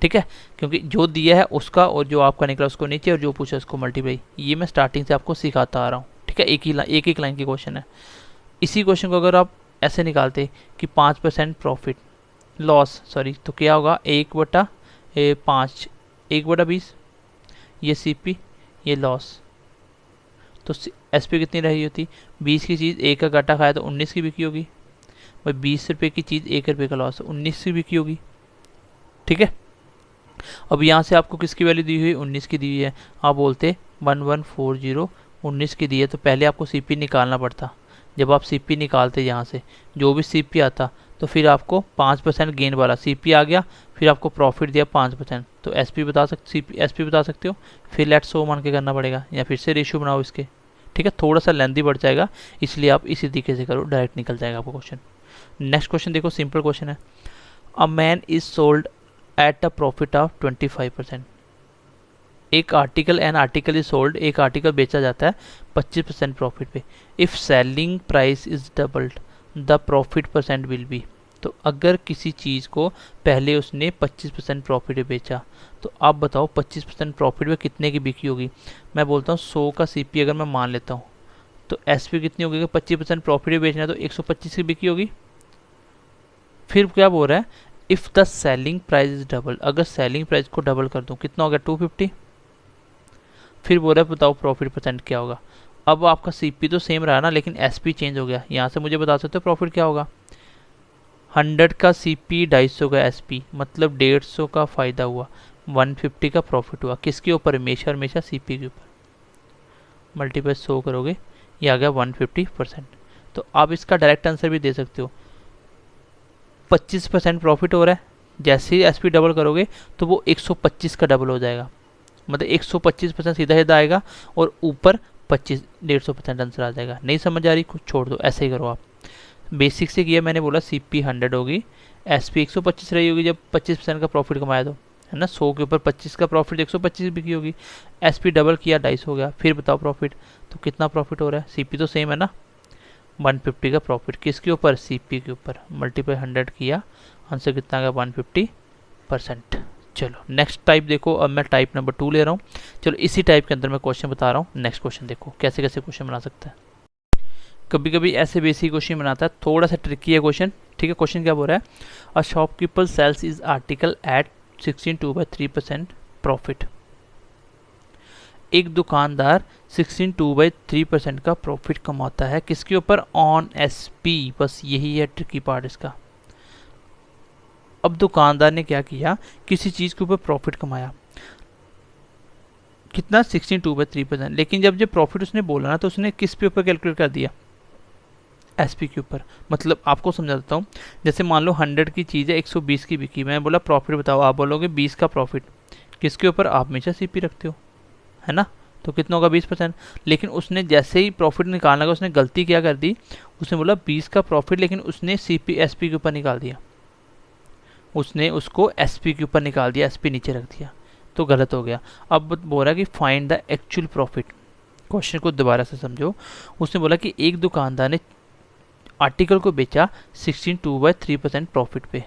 ठीक है। क्योंकि जो दिया है उसका और जो आपका निकला उसको नीचे, और जो पूछा उसको मल्टीप्लाई। ये मैं स्टार्टिंग से आपको सिखाता आ रहा हूँ, ठीक है। एक लाइन के क्वेश्चन है। इसी क्वेश्चन को अगर आप ऐसे निकालते कि 5% प्रॉफिट लॉस, सॉरी, तो क्या होगा 1/5, 1/20, ये सीपी, ये लॉस, तो एसपी कितनी रही होती, 20 की चीज़ 1 का घाटा खाया तो 19 की बिकी होगी। भाई 20 रुपये की चीज़ 1 रुपये का लॉस, 19 की बिकी होगी, ठीक है। अब यहाँ से आपको किसकी वैल्यू दी हुई, 19 की दी हुई है। आप बोलते 1140 19 की दी है, तो पहले आपको सीपी निकालना पड़ता। जब आप सीपी निकालते यहाँ से जो भी सीपी आता, तो फिर आपको 5% गेन वाला सीपी आ गया, फिर आपको प्रॉफिट दिया 5%, तो एसपी बता सकते हो। फिर लेट 100 मान के करना पड़ेगा, या फिर से रेशियो बनाओ इसके, ठीक है। थोड़ा सा लेंथी बढ़ जाएगा, इसलिए आप इसी तरीके से करो, डायरेक्ट निकल जाएगा आपको क्वेश्चन। नेक्स्ट क्वेश्चन देखो, सिंपल क्वेश्चन है। A man is sold at a profit of 25%। एक आर्टिकल इज सोल्ड, एक आर्टिकल बेचा जाता है 25% प्रॉफिट पे। If selling price is doubled the profit percent will be. तो अगर किसी चीज़ को पहले उसने 25% प्रॉफिट पे बेचा, तो आप बताओ 25% प्रॉफिट पे कितने की बिकी होगी। मैं बोलता हूँ 100 का सीपी अगर मैं मान लेता हूँ, तो एसपी कितनी होगी, 25% प्रॉफिट पे बेचना है तो 125 की बिकी होगी। फिर क्या बोल रहा है, if the selling price is double, अगर सेलिंग प्राइस को डबल कर दूँ कितना हो गया 250। फिर बोल रहा है बताओ प्रॉफिट परसेंट क्या होगा। अब आपका सीपी तो सेम रहा ना, लेकिन एसपी चेंज हो गया। यहाँ से मुझे बता सकते हो प्रॉफिट क्या होगा। 100 का सीपी, 250 का एसपी, मतलब 150 का फ़ायदा हुआ, 150 का प्रॉफिट हुआ। किसके ऊपर, हमेशा हमेशा सीपी के ऊपर। मल्टीप्लाई 100 करोगे, ये आ गया 150%। तो आप इसका डायरेक्ट आंसर भी दे सकते हो, 25% प्रॉफिट हो रहा है, जैसे ही एसपी डबल करोगे तो वो 125 का डबल हो जाएगा, मतलब 125% सीधा सीधा आएगा और ऊपर 150% आंसर आ जाएगा। नहीं समझ आ रही, कुछ छोड़ दो, ऐसे ही करो आप। बेसिक से किया, मैंने बोला सीपी 100 होगी, एसपी 125 रही होगी जब 25% का प्रॉफिट कमाया तो, है ना। 100 के ऊपर 25 का प्रॉफिट 125 बिकी होगी। एसपी डबल किया, 250 हो गया। फिर बताओ प्रॉफिट, तो कितना प्रॉफिट हो रहा है, सीपी तो सेम है ना, 150 का प्रॉफिट किसके ऊपर, सीपी के ऊपर। मल्टीप्लाई 100 किया, आंसर कितना आ गया 150%। चलो नेक्स्ट टाइप देखो, अब मैं टाइप नंबर 2 ले रहा हूँ। चलो इसी टाइप के अंदर मैं क्वेश्चन बता रहा हूँ। नेक्स्ट क्वेश्चन देखो कैसे कैसे क्वेश्चन बना सकते हैं। कभी कभी ऐसे बेसिक क्वेश्चन बनाता है, थोड़ा सा ट्रिकी है क्वेश्चन, ठीक है। क्वेश्चन क्या बोल रहा है, a shopkeeper sells his article at 16.2/3% profit. एक दुकानदार 16.2/3% का प्रॉफिट कमाता है, किसके ऊपर, ऑन एसपी। बस यही है ट्रिकी पार्ट इसका। अब दुकानदार ने क्या किया, किसी चीज के ऊपर प्रॉफिट कमाया, कितना 16.2/3%। लेकिन जब जो प्रॉफिट उसने बोला ना, तो उसने किस पे ऊपर कैलकुलेट कर दिया, एसपी के ऊपर। मतलब आपको समझा देता हूँ, जैसे मान लो 100 की चीज़ है, 120 की बिकी, मैं बोला प्रॉफिट बताओ, आप बोलोगे 20 का प्रॉफिट, किसके ऊपर, आप हमेशा सीपी रखते हो, है ना। तो कितना होगा 20%। लेकिन उसने जैसे ही प्रॉफिट निकालने का, उसने गलती क्या कर दी, उसने बोला 20 का प्रॉफिट, लेकिन उसने सीपी एसपी के ऊपर निकाल दिया, उसने उसको एसपी के ऊपर निकाल दिया, एसपी नीचे रख दिया, तो गलत हो गया। अब बोल रहा है कि find the actual profit. Question को दोबारा से समझो। उसने बोला कि एक दुकानदार ने आर्टिकल को बेचा 16.2/3% प्रॉफिट पे,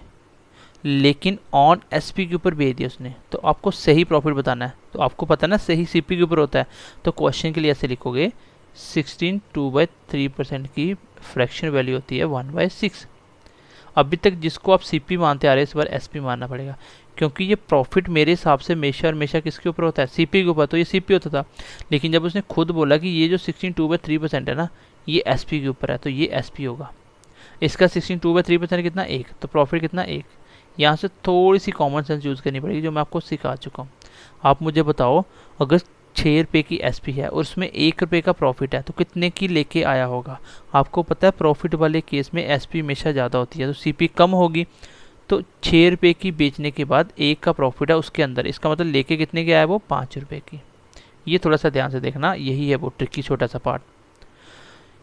लेकिन ऑन एसपी के ऊपर बेच दिया उसने। तो आपको सही प्रॉफिट बताना है, तो आपको पता है ना सही सीपी के ऊपर होता है। तो क्वेश्चन के लिए ऐसे लिखोगे, 16.2/3% की फ्रैक्शन वैल्यू होती है 1/6। अभी तक जिसको आप सीपी मानते आ रहे हैं, इस बार एसपी मानना पड़ेगा, क्योंकि ये प्रॉफिट मेरे हिसाब से हमेशा हमेशा किसके ऊपर होता है, सीपी के ऊपर। तो ये सीपी होता था, लेकिन जब उसने खुद बोला कि ये जो 16.2/3% है ना, ये एसपी के ऊपर है, तो ये एसपी होगा। इसका 16.2/3% कितना, 1, तो प्रॉफिट कितना, 1। यहाँ से थोड़ी सी कॉमन सेंस यूज़ करनी पड़ेगी, जो मैं आपको सिखा चुका हूँ। आप मुझे बताओ, अगर 6 रुपये की एसपी है और उसमें 1 रुपये का प्रॉफिट है, तो कितने की लेके आया होगा। आपको पता है प्रॉफिट वाले केस में एसपी हमेशा ज़्यादा होती है, तो सीपी कम होगी। तो 6 रुपये की बेचने के बाद 1 का प्रॉफिट है उसके अंदर, इसका मतलब लेके कितने की आया वो, 5 रुपये की। ये थोड़ा सा ध्यान से देखना, यही है वो ट्रिकी छोटा सा पार्ट।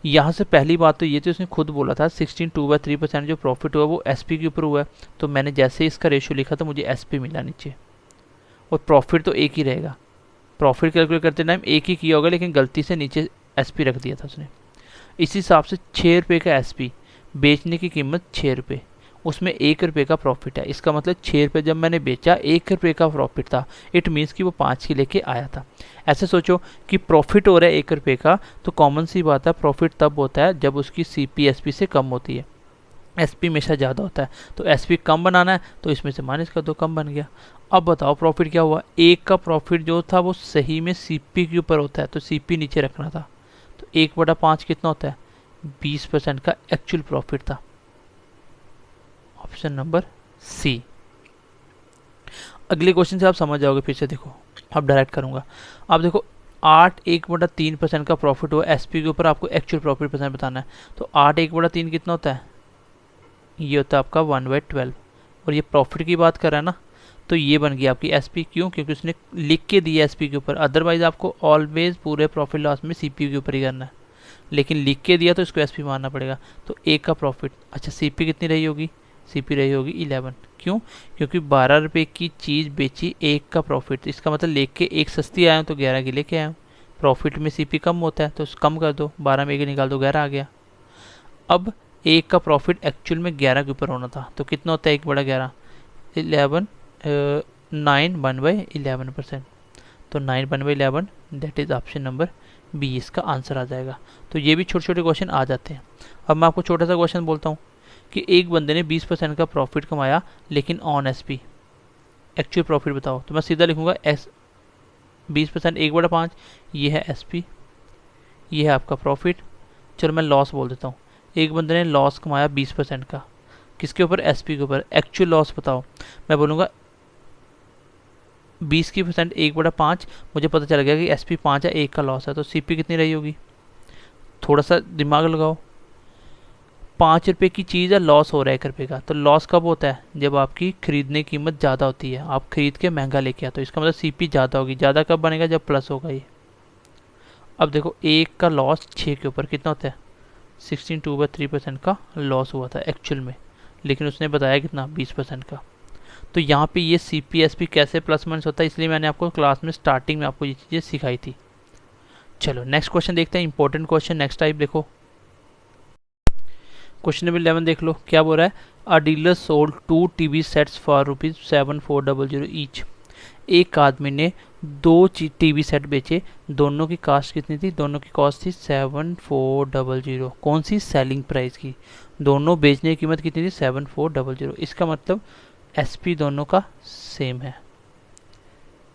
यहाँ से पहली बात तो ये थी, उसने खुद बोला था 16.2/3% जो प्रॉफिट हुआ वो एसपी के ऊपर हुआ है। तो मैंने जैसे ही इसका रेशियो लिखा तो मुझे एसपी मिला नीचे, और प्रॉफिट तो एक ही रहेगा। प्रॉफिट कैलकुलेट करते टाइम एक ही किया होगा, लेकिन गलती से नीचे एसपी रख दिया था उसने। इसी हिसाब से 6 रुपये का एसपी, बेचने की कीमत 6 रुपये, उसमें 1 रुपये का प्रॉफिट है। इसका मतलब 6 रुपये जब मैंने बेचा, 1 रुपये का प्रॉफिट था। इट मीन्स कि वो 5 की लेके आया था। ऐसे सोचो कि प्रॉफिट हो रहा है 1 रुपये का, तो कॉमन सी बात है प्रॉफिट तब होता है जब उसकी सीपी एसपी से कम होती है। एसपी हमेशा ज़्यादा होता है, तो एसपी कम बनाना है, तो इसमें से माइनस कर दो, कम बन गया। अब बताओ प्रॉफिट क्या हुआ, 1 का प्रॉफिट जो था वो सही में सीपी के ऊपर होता है, तो सीपी नीचे रखना था। तो 1/5 कितना होता है, 20% का एक्चुअल प्रॉफिट था। Option number C. अगले क्वेश्चन से आप समझ जाओगे, फिर से देखो, अब डायरेक्ट करूंगा। आप देखो 8 1/3% का प्रॉफिट हुआ एसपी के ऊपर, आपको एक्चुअल प्रॉफिट परसेंट बताना है। तो 8 1/3 कितना होता है, ये होता है आपका 1/12। और ये प्रॉफिट की बात कर रहा है ना, तो ये बन गई आपकी एसपी। क्यों, क्योंकि उसने लिख के दिया एसपी के ऊपर। अदरवाइज आपको ऑलवेज पूरे प्रॉफिट लॉस में सीपी के ऊपर ही करना है, लेकिन लिख के दिया तो इसको एसपी मानना पड़ेगा। तो 1 का प्रॉफिट, अच्छा सीपी कितनी रही होगी, सीपी रही होगी 11। क्यों, क्योंकि 12 रुपये की चीज़ बेची, 1 का प्रॉफिट। इसका मतलब लेके 1 सस्ती आया हूँ तो 11 की लेके आया हूँ। प्रॉफिट में सीपी कम होता है, तो कम कर दो, 12 में 1 निकाल दो, 11 आ गया। अब 1 का प्रॉफिट एक्चुअल में 11 के ऊपर होना था, तो कितना होता है 1/11, 11 9 1/11%। तो 9 1/11, that is option number B, इसका आंसर आ जाएगा। तो ये भी छोटे छोटे क्वेश्चन आ जाते हैं। अब मैं आपको छोटा सा क्वेश्चन बोलता हूँ कि एक बंदे ने 20% का प्रॉफिट कमाया लेकिन ऑन एसपी, एक्चुअल प्रॉफिट बताओ, तो मैं सीधा लिखूंगा एस 20% 1/5, ये है एसपी, ये है आपका प्रॉफिट। चलो मैं लॉस बोल देता हूँ, एक बंदे ने लॉस कमाया 20% का, किसके ऊपर, एसपी के ऊपर। एक्चुअल लॉस बताओ, मैं बोलूँगा 20% 1/5, मुझे पता चल गया कि एसपी 5 है, 1 का लॉस है, तो सीपी कितनी रही होगी, थोड़ा सा दिमाग लगाओ। 5 रुपये की चीज़ है, लॉस हो रहा है 1 रुपये का, तो लॉस कब होता है, जब आपकी खरीदने की कीमत ज़्यादा होती है, आप खरीद के महंगा लेके आते हो, इसका मतलब सीपी ज़्यादा होगी। ज़्यादा कब बनेगा, जब प्लस होगा ये। अब देखो 1 का लॉस 6 के ऊपर कितना होता है, 16/3% का लॉस हुआ था एक्चुअल में, लेकिन उसने बताया कितना, 20% का। तो यहाँ पे ये सी पी एस पी कैसे प्लस माइनस होता है, इसलिए मैंने आपको क्लास में स्टार्टिंग में आपको ये चीज़ें सिखाई थी। चलो नेक्स्ट क्वेश्चन देखते हैं, इंपॉर्टेंट क्वेश्चन नेक्स्ट टाइप देखो। क्वेश्चन नंबर 11 देख लो, क्या बोल रहा है, अ dealer sold 2 TV sets for ₹7400 each. एक आदमी ने 2 टीवी सेट बेचे, दोनों की कास्ट कितनी थी, दोनों की कॉस्ट थी 7400। कौन सी, सेलिंग प्राइस की, दोनों बेचने की कीमत कितनी थी 7400। इसका मतलब एसपी दोनों का सेम है,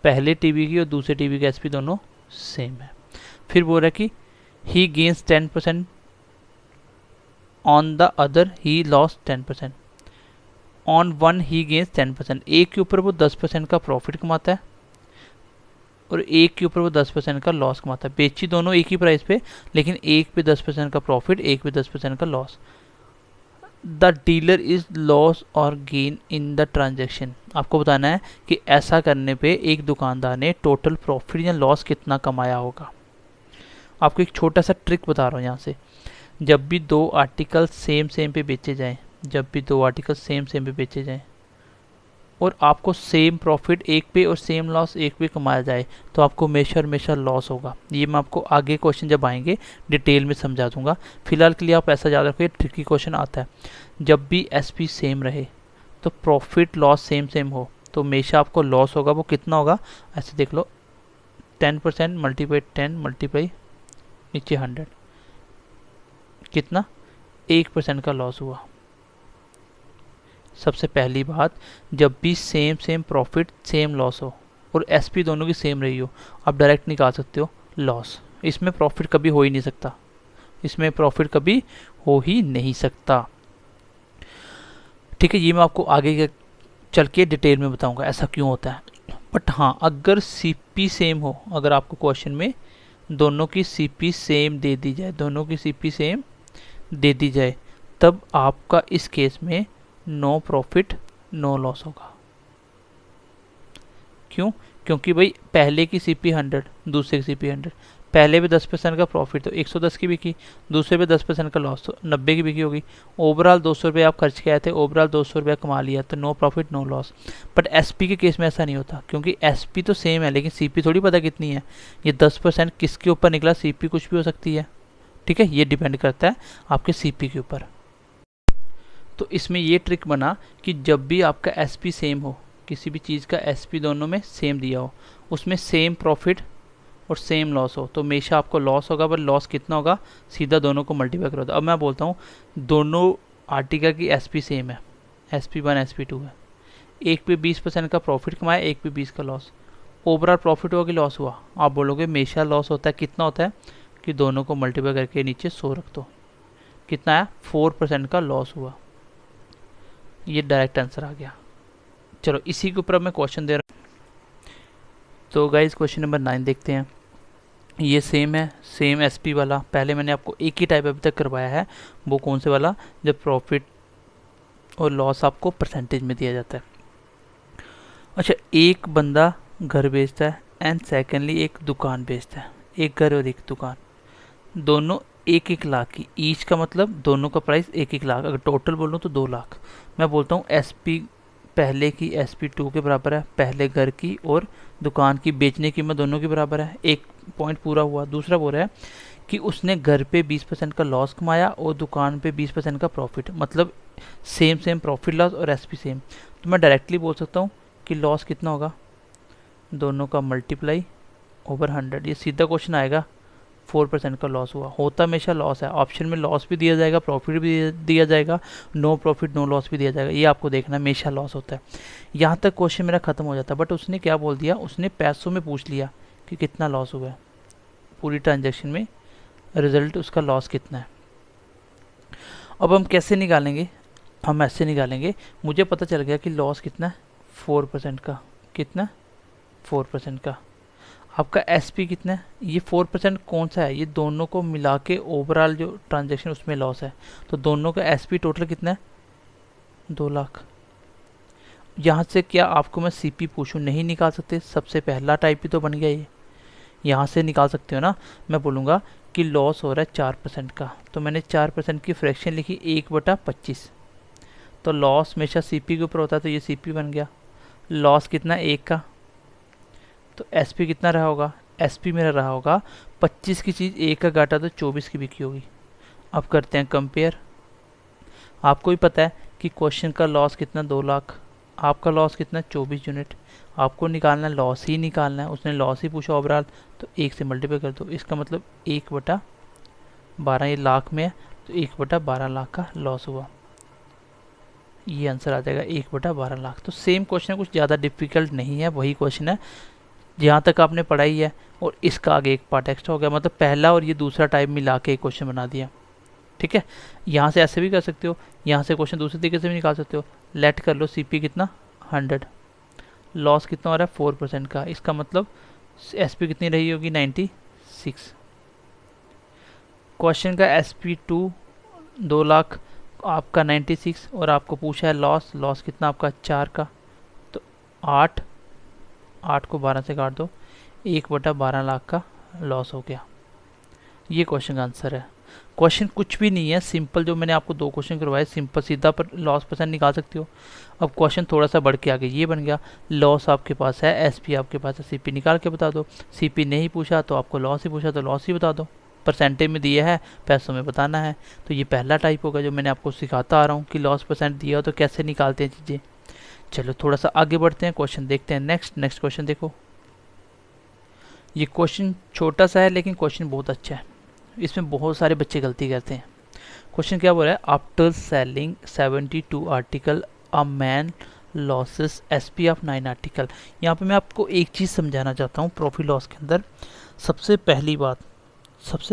पहले टीवी की और दूसरे टीवी का एसपी दोनों सेम है। फिर बोल रहा है कि ही gains 10% on the other he loss 10%, on one he gains 10%। एक के ऊपर वो 10% का प्रॉफिट कमाता है और एक के ऊपर वो 10% का लॉस कमाता है। बेची दोनों एक ही प्राइस पे, लेकिन एक पे 10% का प्रॉफिट, एक पे 10% का loss. The dealer is loss और गेन इन द ट्रांजेक्शन। आपको बताना है कि ऐसा करने पे एक दुकानदार ने टोटल प्रॉफिट या लॉस कितना कमाया होगा। आपको एक छोटा सा ट्रिक बता रहा हूँ यहाँ से, जब भी 2 आर्टिकल सेम पे बेचे जाएं, जब भी 2 आर्टिकल सेम पे बेचे जाएं और आपको सेम प्रॉफिट एक पे और सेम लॉस एक पे कमाया जाए, तो आपको हमेशा लॉस होगा। ये मैं आपको आगे क्वेश्चन जब आएंगे डिटेल में समझा दूंगा। फिलहाल के लिए आप ऐसा याद रखिए, ट्रिकी क्वेश्चन आता है, जब भी एसपी सेम रहे तो प्रॉफिट लॉस सेम हो, तो हमेशा आपको लॉस होगा। वो कितना होगा, ऐसे देख लो, 10% मल्टीप्लाई 10 मल्टीप्लाई नीचे 100, कितना, 1% का लॉस हुआ। सबसे पहली बात, जब भी सेम प्रॉफिट सेम लॉस हो और एसपी दोनों की सेम रही हो, आप डायरेक्ट निकाल सकते हो लॉस। इसमें प्रॉफिट कभी हो ही नहीं सकता, इसमें प्रॉफिट कभी हो ही नहीं सकता। ठीक है, ये मैं आपको आगे चल के डिटेल में बताऊंगा ऐसा क्यों होता है। बट हाँ, अगर सीपी सेम हो, अगर आपको क्वेश्चन में दोनों की सीपी सेम दे दी जाए, दोनों की सीपी सेम दे दी जाए, तब आपका इस केस में नो प्रॉफिट नो लॉस होगा। क्यों, क्योंकि भाई पहले की सीपी 100, दूसरे की सीपी 100, पहले पे 10% का प्रॉफिट तो 110 की बिकी, दूसरे पे 10% का लॉस तो 90 की बिकी होगी। ओवरऑल 200 रुपये आप खर्च के आए थे, ओवरऑल 200 रुपया कमा लिया, तो no profit no loss. But SP के केस में ऐसा नहीं होता, क्योंकि एसपी तो सेम है, लेकिन सीपी थोड़ी पता कितनी है। ये 10% किसके ऊपर निकला, सीपी कुछ भी हो सकती है। ठीक है, ये डिपेंड करता है आपके सीपी के ऊपर। तो इसमें ये ट्रिक बना कि जब भी आपका एसपी सेम हो, किसी भी चीज़ का एसपी दोनों में सेम दिया हो, उसमें सेम प्रॉफिट और सेम लॉस हो, तो हमेशा आपको लॉस होगा। पर लॉस कितना होगा, सीधा दोनों को मल्टीप्लाई करो। अब मैं बोलता हूँ दोनों आर्टिकल की एसपी सेम है, SP1 SP2 है, एक पे 20% का प्रॉफिट कमाया, एक पे 20 का लॉस। ओवरऑल प्रॉफिट हुआ कि लॉस हुआ, आप बोलोगे हमेशा लॉस होता है। कितना होता है कि दोनों को मल्टीप्लाई करके नीचे 100 रख दो, कितना है, 4% का लॉस हुआ। ये डायरेक्ट आंसर आ गया। चलो इसी के ऊपर मैं क्वेश्चन दे रहा हूँ। तो गाइज क्वेश्चन नंबर 9 देखते हैं। ये सेम है, सेम एसपी वाला। पहले मैंने आपको एक ही टाइप अभी तक करवाया है, वो कौन से वाला, जब प्रॉफिट और लॉस आपको परसेंटेज में दिया जाता है। अच्छा, एक बंदा घर बेचता है एंड सेकेंडली एक दुकान बेचता है, एक घर और एक दुकान, दोनों 1-1 लाख की ईच का मतलब दोनों का प्राइस 1-1 लाख। अगर टोटल बोलूँ तो 2 लाख। मैं बोलता हूँ एसपी पहले की SP2 के बराबर है, पहले घर की और दुकान की बेचने की कीमत दोनों के बराबर है। एक पॉइंट पूरा हुआ। दूसरा बोल रहा है कि उसने घर पे 20% का लॉस कमाया और दुकान पे 20% का प्रॉफिट, मतलब सेम प्रॉफिट लॉस और एसपी सेम। तो मैं डायरेक्टली बोल सकता हूँ कि लॉस कितना होगा, दोनों का मल्टीप्लाई ओवर 100। ये सीधा क्वेश्चन आएगा, 4% का लॉस हुआ। होता हमेशा लॉस है, ऑप्शन में लॉस भी दिया जाएगा, प्रॉफिट भी दिया जाएगा, नो प्रॉफिट नो लॉस भी दिया जाएगा, ये आपको देखना हमेशा लॉस होता है। यहाँ तक क्वेश्चन मेरा खत्म हो जाता है, बट उसने क्या बोल दिया, उसने पैसों में पूछ लिया कि कितना लॉस हुआ है पूरी ट्रांजेक्शन में, रिजल्ट उसका लॉस कितना है। अब हम कैसे निकालेंगे, हम ऐसे निकालेंगे, मुझे पता चल गया कि लॉस कितना है 4% का, कितना 4% का। आपका एसपी कितना है, ये 4% कौन सा है, ये दोनों को मिला के ओवरऑल जो ट्रांजेक्शन उसमें लॉस है, तो दोनों का एसपी टोटल कितना है 2 लाख। यहाँ से क्या आपको मैं सीपी पूछूं, नहीं निकाल सकते, सबसे पहला टाइप ही तो बन गया ये, यहाँ से निकाल सकते हो ना। मैं बोलूँगा कि लॉस हो रहा है 4% का, तो मैंने 4% की फ्रैक्शन लिखी 1/25, तो लॉस हमेशा सीपी के ऊपर होता है, तो ये सीपी बन गया। लॉस कितना 1 का, तो एसपी कितना रहा होगा, एसपी मेरा रहा होगा 25 की चीज़ 1 का घाटा तो 24 की बिकी होगी। अब करते हैं कंपेयर। आपको भी पता है कि क्वेश्चन का लॉस कितना 2 लाख, आपका लॉस कितना 24 यूनिट, आपको निकालना है लॉस ही निकालना है, उसने लॉस ही पूछा ओवरऑल, तो 1 से मल्टीप्लाई कर दो, इसका मतलब 1/12, ये लाख में है, तो 1/12 लाख का लॉस हुआ, ये आंसर आ जाएगा 1/12 लाख। तो सेम क्वेश्चन है, कुछ ज़्यादा डिफिकल्ट नहीं है, वही क्वेश्चन है जहाँ तक आपने पढ़ाई है, और इसका आगे एक पार्ट एक्स्ट्रा हो गया, मतलब पहला और ये दूसरा टाइप मिला के एक क्वेश्चन बना दिया। ठीक है, यहाँ से ऐसे भी कर सकते हो, यहाँ से क्वेश्चन दूसरे तरीके से भी निकाल सकते हो। लेट कर लो सीपी कितना 100, लॉस कितना हो रहा है 4% का, इसका मतलब एसपी कितनी रही होगी 96। क्वेश्चन का एसपी 2 लाख, आपका 96, और आपको पूछा है लॉस, लॉस कितना आपका 4 का, तो 8 को 12 से काट दो, 1/12 लाख का लॉस हो गया। ये क्वेश्चन का आंसर है। क्वेश्चन कुछ भी नहीं है, सिंपल, जो मैंने आपको 2 क्वेश्चन करवाए सिंपल सीधा पर लॉस परसेंट निकाल सकते हो। अब क्वेश्चन थोड़ा सा बढ़ के आगे ये बन गया, लॉस आपके पास है, एसपी आपके पास है, सीपी निकाल के बता दो। सीपी नहीं पूछा तो आपको लॉस ही पूछा, तो लॉस ही बता दो, परसेंटेज में दिया है, पैसों में बताना है। तो ये पहला टाइप होगा जो मैंने आपको सिखाता आ रहा हूँ कि लॉस परसेंट दिया हो तो कैसे निकालते हैं चीज़ें। चलो थोड़ा सा आगे बढ़ते हैं, क्वेश्चन देखते हैं। नेक्स्ट क्वेश्चन देखो, ये क्वेश्चन छोटा सा है लेकिन क्वेश्चन बहुत अच्छा है, इसमें बहुत सारे बच्चे गलती करते हैं। क्वेश्चन क्या बोल रहा है, after selling 72 article a man losses SP of 9 article. यहाँ पे मैं आपको एक चीज़ समझाना चाहता हूँ प्रॉफिट लॉस के अंदर। सबसे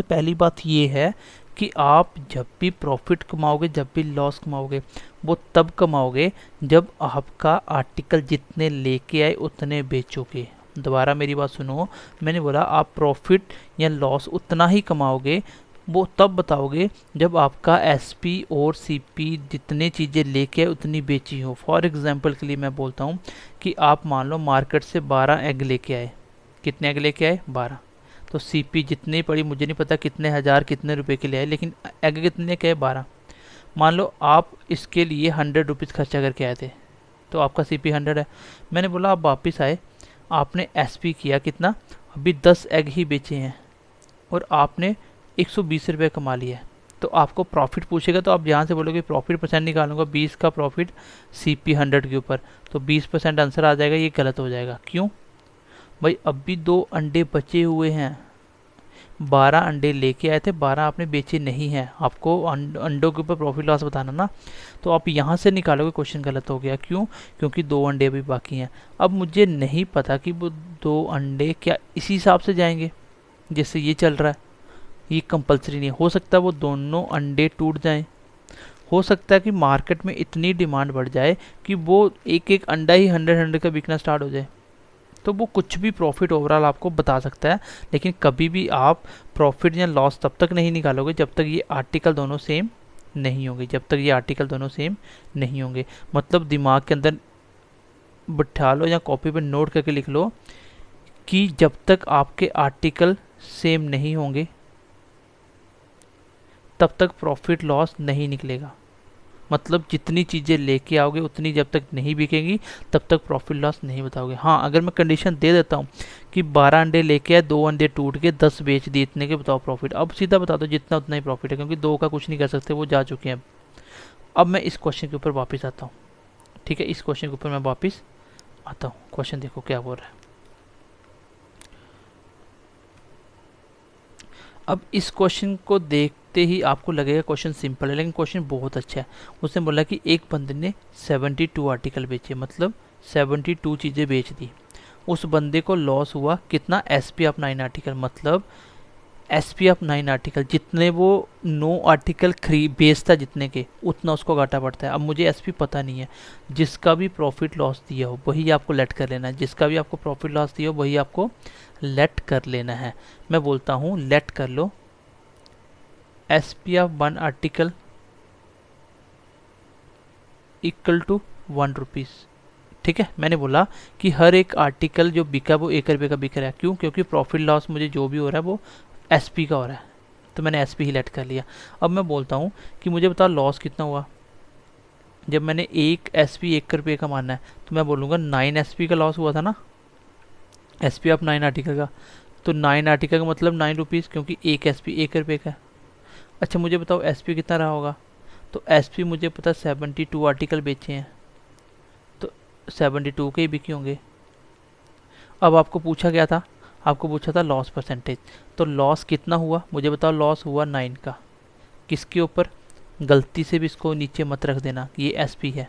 पहली बात ये है कि आप जब भी प्रॉफिट कमाओगे, जब भी लॉस कमाओगे, वो तब कमाओगे जब आपका आर्टिकल जितने लेके आए उतने बेचोगे। दोबारा मेरी बात सुनो, मैंने बोला आप प्रॉफिट या लॉस उतना ही कमाओगे, वो तब बताओगे जब आपका एसपी और सीपी जितने चीज़ें लेके आए उतनी बेची हो। फॉर एग्जांपल के लिए मैं बोलता हूँ कि आप मान लो मार्केट से 12 एग लेके आए, कितने एग लेके आए 12, तो सीपी जितनी पड़ी मुझे नहीं पता कितने हज़ार कितने रुपए के लिए आए, लेकिन एग कितने लेके आए 12। मान लो आप इसके लिए 100 रुपीज़ खर्चा करके आए थे, तो आपका सीपी 100 है। मैंने बोला आप वापस आए, आपने एसपी किया कितना, अभी 10 एग ही बेचे हैं और आपने 120 रुपये कमा लिया है, तो आपको प्रॉफिट पूछेगा तो आप यहाँ से बोलोगे प्रॉफिट परसेंट निकालूंगा 20 का प्रॉफिट सीपी 100 के ऊपर, तो 20% आंसर आ जाएगा, ये गलत हो जाएगा। क्यों भाई, अभी 2 अंडे बचे हुए हैं, 12 अंडे लेके आए थे, 12 आपने बेचे नहीं हैं, आपको अंडों के ऊपर प्रॉफिट लॉस बताना ना, तो आप यहाँ से निकालोगे, क्वेश्चन गलत हो गया। क्यों, क्योंकि 2 अंडे अभी बाकी हैं। अब मुझे नहीं पता कि वो 2 अंडे क्या इसी हिसाब से जाएंगे जैसे ये चल रहा है, ये कंपलसरी नहीं हो सकता वो दोनों अंडे टूट जाएं, हो सकता है कि मार्केट में इतनी डिमांड बढ़ जाए कि वो एक एक अंडा ही 100 का बिकना स्टार्ट हो जाए, तो वो कुछ भी प्रॉफिट ओवरऑल आपको बता सकता है। लेकिन कभी भी आप प्रॉफिट या लॉस तब तक नहीं निकालोगे जब तक ये आर्टिकल दोनों सेम नहीं होंगे, जब तक ये आर्टिकल दोनों सेम नहीं होंगे। मतलब दिमाग के अंदर बिठा लो या कॉपी पे नोट करके लिख लो कि जब तक आपके आर्टिकल सेम नहीं होंगे तब तक प्रॉफिट लॉस नहीं निकलेगा। मतलब जितनी चीज़ें लेके आओगे उतनी जब तक नहीं बिकेंगी तब तक प्रॉफिट लॉस नहीं बताओगे। हाँ, अगर मैं कंडीशन दे देता हूँ कि 12 अंडे लेके आए, 2 अंडे टूट के 10 बेच दिए, इतने के बताओ प्रॉफिट, अब सीधा बता दो जितना उतना ही प्रॉफिट है, क्योंकि 2 का कुछ नहीं कर सकते, वो जा चुके हैं। अब मैं इस क्वेश्चन के ऊपर वापस आता हूँ। ठीक है, इस क्वेश्चन के ऊपर मैं वापस आता हूँ। क्वेश्चन देखो क्या बोल रहा है। अब इस क्वेश्चन को देखते ही आपको लगेगा क्वेश्चन सिंपल है, लेकिन क्वेश्चन बहुत अच्छा है। उसने बोला कि एक बंदे ने 72 आर्टिकल बेचे, मतलब 72 चीज़ें बेच दी। उस बंदे को लॉस हुआ कितना, एसपी ऑफ 9 आर्टिकल, मतलब एसपी ऑफ 9 आर्टिकल, जितने वो 9 आर्टिकल बेचता जितने के, उतना उसको घाटा पड़ता है। अब मुझे एसपी पता नहीं है, जिसका भी प्रॉफिट लॉस दिया हो वही आपको लेट कर लेना है, जिसका भी आपको प्रॉफिट लॉस दिया हो वही आपको लेट कर लेना है। मैं बोलता हूँ लेट कर लो SP of 1 article equal to 1 rupees. ठीक है, मैंने बोला कि हर एक आर्टिकल जो बिका वो 1 रुपये का बिक रहा है। क्यों? क्योंकि प्रॉफिट लॉस मुझे जो भी हो रहा है वो एसपी का हो रहा है, तो मैंने एसपी ही लेट कर लिया। अब मैं बोलता हूँ कि मुझे बताओ लॉस कितना हुआ। जब मैंने एक एसपी 1 रुपये का मानना है तो मैं बोलूँगा 9 एसपी का लॉस हुआ था ना, एसपी ऑफ 9 आर्टिकल का। तो 9 आर्टिकल का मतलब 9 रुपीज़, क्योंकि एक एसपी 1 रुपये का। अच्छा मुझे बताओ एसपी कितना रहा होगा। तो एसपी मुझे पता 72 आर्टिकल बेचे हैं, तो 72 के ही बिके होंगे। अब आपको पूछा गया था, आपको पूछा था लॉस परसेंटेज, तो लॉस कितना हुआ मुझे बताओ। लॉस हुआ 9 का। किसके ऊपर? गलती से भी इसको नीचे मत रख देना, ये एसपी है,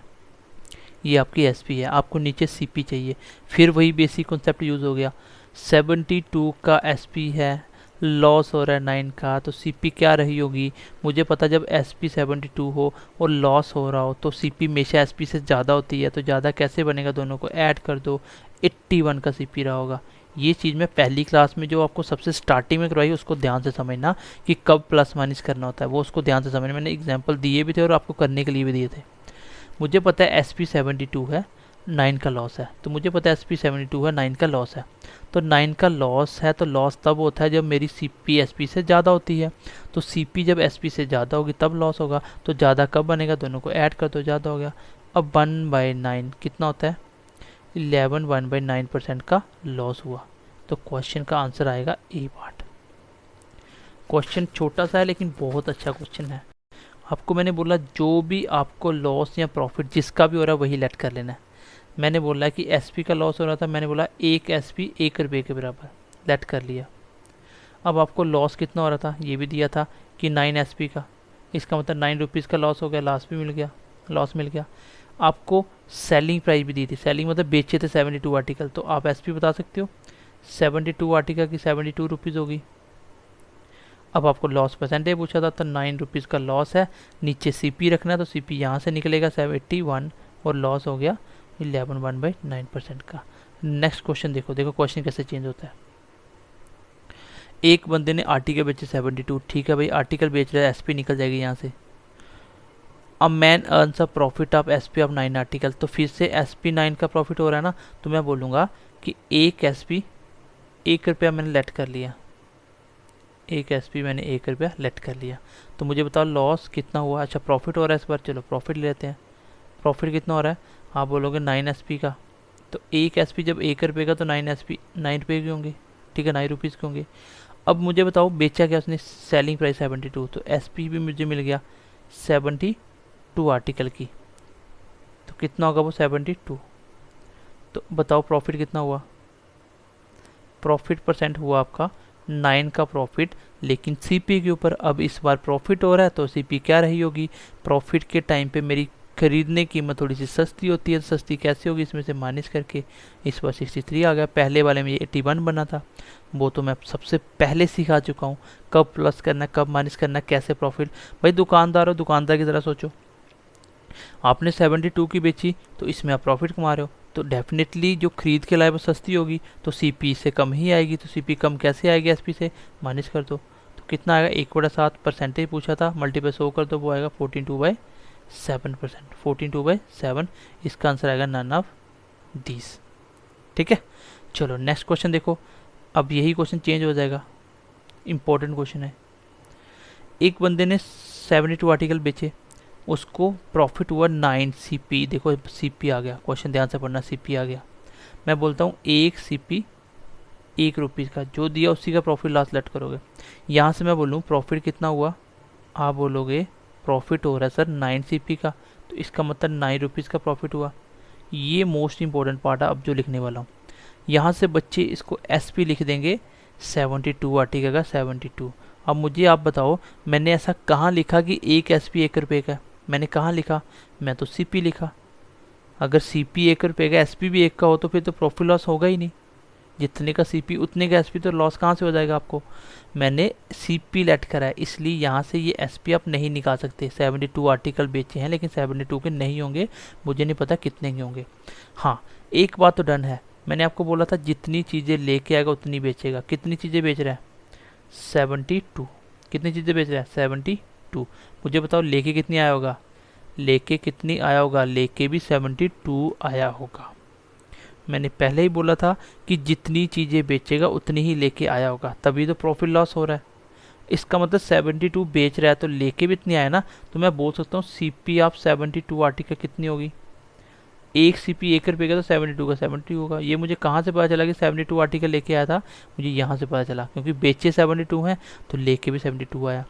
ये आपकी एसपी है, आपको नीचे सीपी चाहिए। फिर वही बेसिक कॉन्सेप्ट यूज़ हो गया। 72 का एसपी है, लॉस हो रहा है 9 का, तो सीपी क्या रही होगी मुझे पता। जब एसपी 72 हो और लॉस हो रहा हो तो सीपी हमेशा एसपी से ज़्यादा होती है, तो ज़्यादा कैसे बनेगा, दोनों को ऐड कर दो, 81 का सीपी रहा होगा। ये चीज़ मैं पहली क्लास में जो आपको सबसे स्टार्टिंग में करवाई उसको ध्यान से समझना कि कब प्लस माइनस करना होता है, वो उसको ध्यान से समझना। मैंने एग्जाम्पल दिए भी थे और आपको करने के लिए भी दिए थे। मुझे पता है एसपी 72 है, 9 का लॉस है, तो मुझे पता है एसपी 72 है, 9 का लॉस है। तो 9 का लॉस है, तो लॉस तब होता है जब मेरी सीपी एसपी से ज़्यादा होती है। तो सीपी जब एसपी से ज़्यादा होगी तब लॉस होगा। तो ज़्यादा कब बनेगा, दोनों को ऐड कर दो, ज़्यादा हो गया। अब 1/9 कितना होता है, 11 1/9% का लॉस हुआ। तो क्वेश्चन का आंसर आएगा ए पार्ट। क्वेश्चन छोटा सा है लेकिन बहुत अच्छा क्वेश्चन है। आपको मैंने बोला जो भी आपको लॉस या प्रॉफिट जिसका भी हो रहा है वही लेट कर लेना है। मैंने बोला कि एसपी का लॉस हो रहा था, मैंने बोला एक एसपी 1 रुपये के बराबर, लेट कर लिया। अब आपको लॉस कितना हो रहा था ये भी दिया था कि 9 एसपी का, इसका मतलब 9 रुपीज़ का लॉस हो गया, लॉस भी मिल गया, लॉस मिल गया। आपको सेलिंग प्राइस भी दी थी, सेलिंग मतलब बेचे थे 72 आर्टिकल, तो आप एसपी बता सकते हो 72 आर्टिकल की 72 रुपीज़ होगी। अब आपको लॉस परसेंटेज पूछा था, तो 9 रुपीज़ का लॉस है, नीचे सीपी रखना है, तो सीपी यहाँ से निकलेगा 71 और लॉस हो गया 11 1/9% का। नेक्स्ट क्वेश्चन देखो, देखो क्वेश्चन कैसे चेंज होता है। एक बंदे ने आर्टिकल बेचे 72, ठीक है भाई आर्टिकल बेच रहा है, एसपी निकल जाएगी यहाँ से। A man earns a profit of SP of 9 article, तो फिर से एसपी 9 का प्रॉफिट हो रहा है ना, तो मैं बोलूँगा कि एक एसपी 1 रुपया मैंने लेट कर लिया, एक एसपी मैंने 1 रुपया लेट कर लिया। तो मुझे बताओ लॉस कितना हुआ। अच्छा प्रॉफिट हो रहा है इस बार, चलो प्रॉफिट लेते हैं। प्रॉफिट कितना हो रहा है, आप बोलोगे 9 एसपी का, तो एक एसपी जब 1 रुपये का तो 9 एसपी 9 रुपये के होंगे, ठीक है 9 रुपीज़ के होंगे। अब मुझे बताओ बेचा क्या उसने, सेलिंग प्राइस 72, तो एसपी भी मुझे मिल गया 72 आर्टिकल की, तो कितना होगा वो 72। तो बताओ प्रॉफिट कितना हुआ, प्रॉफिट परसेंट हुआ आपका 9 का प्रॉफिट, लेकिन सीपी के ऊपर। अब इस बार प्रॉफिट हो रहा है तो सीपी क्या रही होगी, प्रॉफिट के टाइम पे मेरी खरीदने की कीमत थोड़ी सी सस्ती होती है, सस्ती कैसे होगी, इसमें से माइनस करके इस बार 63 आ गया। पहले वाले में ये 81 बना था, वो तो मैं सबसे पहले सिखा चुका हूँ, कब प्लस करना कब माइनस करना, कैसे प्रॉफिट। भाई दुकानदार हो, दुकानदार की तरह सोचो, आपने 72 की बेची तो इसमें आप प्रॉफिट कमा रहे हो, तो डेफिनेटली जो खरीद के लाए वो सस्ती होगी, तो सीपी से कम ही आएगी। तो सीपी कम कैसे आएगी, एसपी से माइनस कर दो, तो कितना आएगा 1/7 परसेंटेज पूछा था, मल्टीप्लाई 100 कर दो, वो आएगा 14/7%, 14/7। इसका आंसर आएगा नन ऑफ दीज। ठीक है, चलो नेक्स्ट क्वेश्चन देखो। अब यही क्वेश्चन चेंज हो जाएगा, इंपॉर्टेंट क्वेश्चन है। एक बंदे ने 72 आर्टिकल बेचे, उसको प्रॉफिट हुआ 9 सीपी। देखो सीपी आ गया, क्वेश्चन ध्यान से पढ़ना, सीपी आ गया। मैं बोलता हूँ एक सीपी 1 रुपीज़ का, जो दिया उसी का प्रॉफिट लॉस लेट करोगे। यहाँ से मैं बोलूँ प्रॉफिट कितना हुआ, आप बोलोगे प्रॉफिट हो रहा है सर 9 सीपी का, तो इसका मतलब 9 रुपीज़ का प्रॉफिट हुआ। ये मोस्ट इंपॉर्टेंट पार्ट है अब जो लिखने वाला हूँ। यहाँ से बच्चे इसको एसपी लिख देंगे 72 आर्टिकल का 72, अब मुझे आप बताओ, मैंने ऐसा कहाँ लिखा कि एक एसपी 1 रुपये का है? मैंने कहाँ लिखा? मैं तो सीपी लिखा। अगर सीपी 1 रुपये का, एसपी भी 1 का हो तो फिर तो प्रॉफिट लॉस होगा ही नहीं। जितने का सीपी उतने का एसपी, तो लॉस कहाँ से हो जाएगा आपको? मैंने सीपी लेट करा है, इसलिए यहाँ से ये एसपी आप नहीं निकाल सकते। 72 आर्टिकल बेचे हैं, लेकिन 72 के नहीं होंगे, मुझे नहीं पता कितने के होंगे। हाँ, एक बात तो डन है, मैंने आपको बोला था जितनी चीज़ें लेके आएगा उतनी बेचेगा। कितनी चीज़ें बेच रहा है? 72। कितनी चीज़ें बेच रहा है? 72। मुझे बताओ लेके कितनी आया होगा? लेके कितनी आया होगा? लेके भी 72 आया होगा। मैंने पहले ही बोला था कि जितनी चीज़ें बेचेगा उतनी ही लेके आया होगा, तभी तो प्रॉफिट लॉस हो रहा है। इसका मतलब 72 बेच रहा है तो लेके भी इतनी आया ना, तो मैं बोल सकता हूँ सीपी ऑफ 72 आर्टिकल कितनी होगी? एक सीपी 1 रुपये का, तो 72 का 72 होगा। ये मुझे कहाँ से पता चला कि 72 आर्टिकल लेके आया था? मुझे यहाँ से पता चला, क्योंकि बेचे 72 हैं तो लेके भी 72 आया।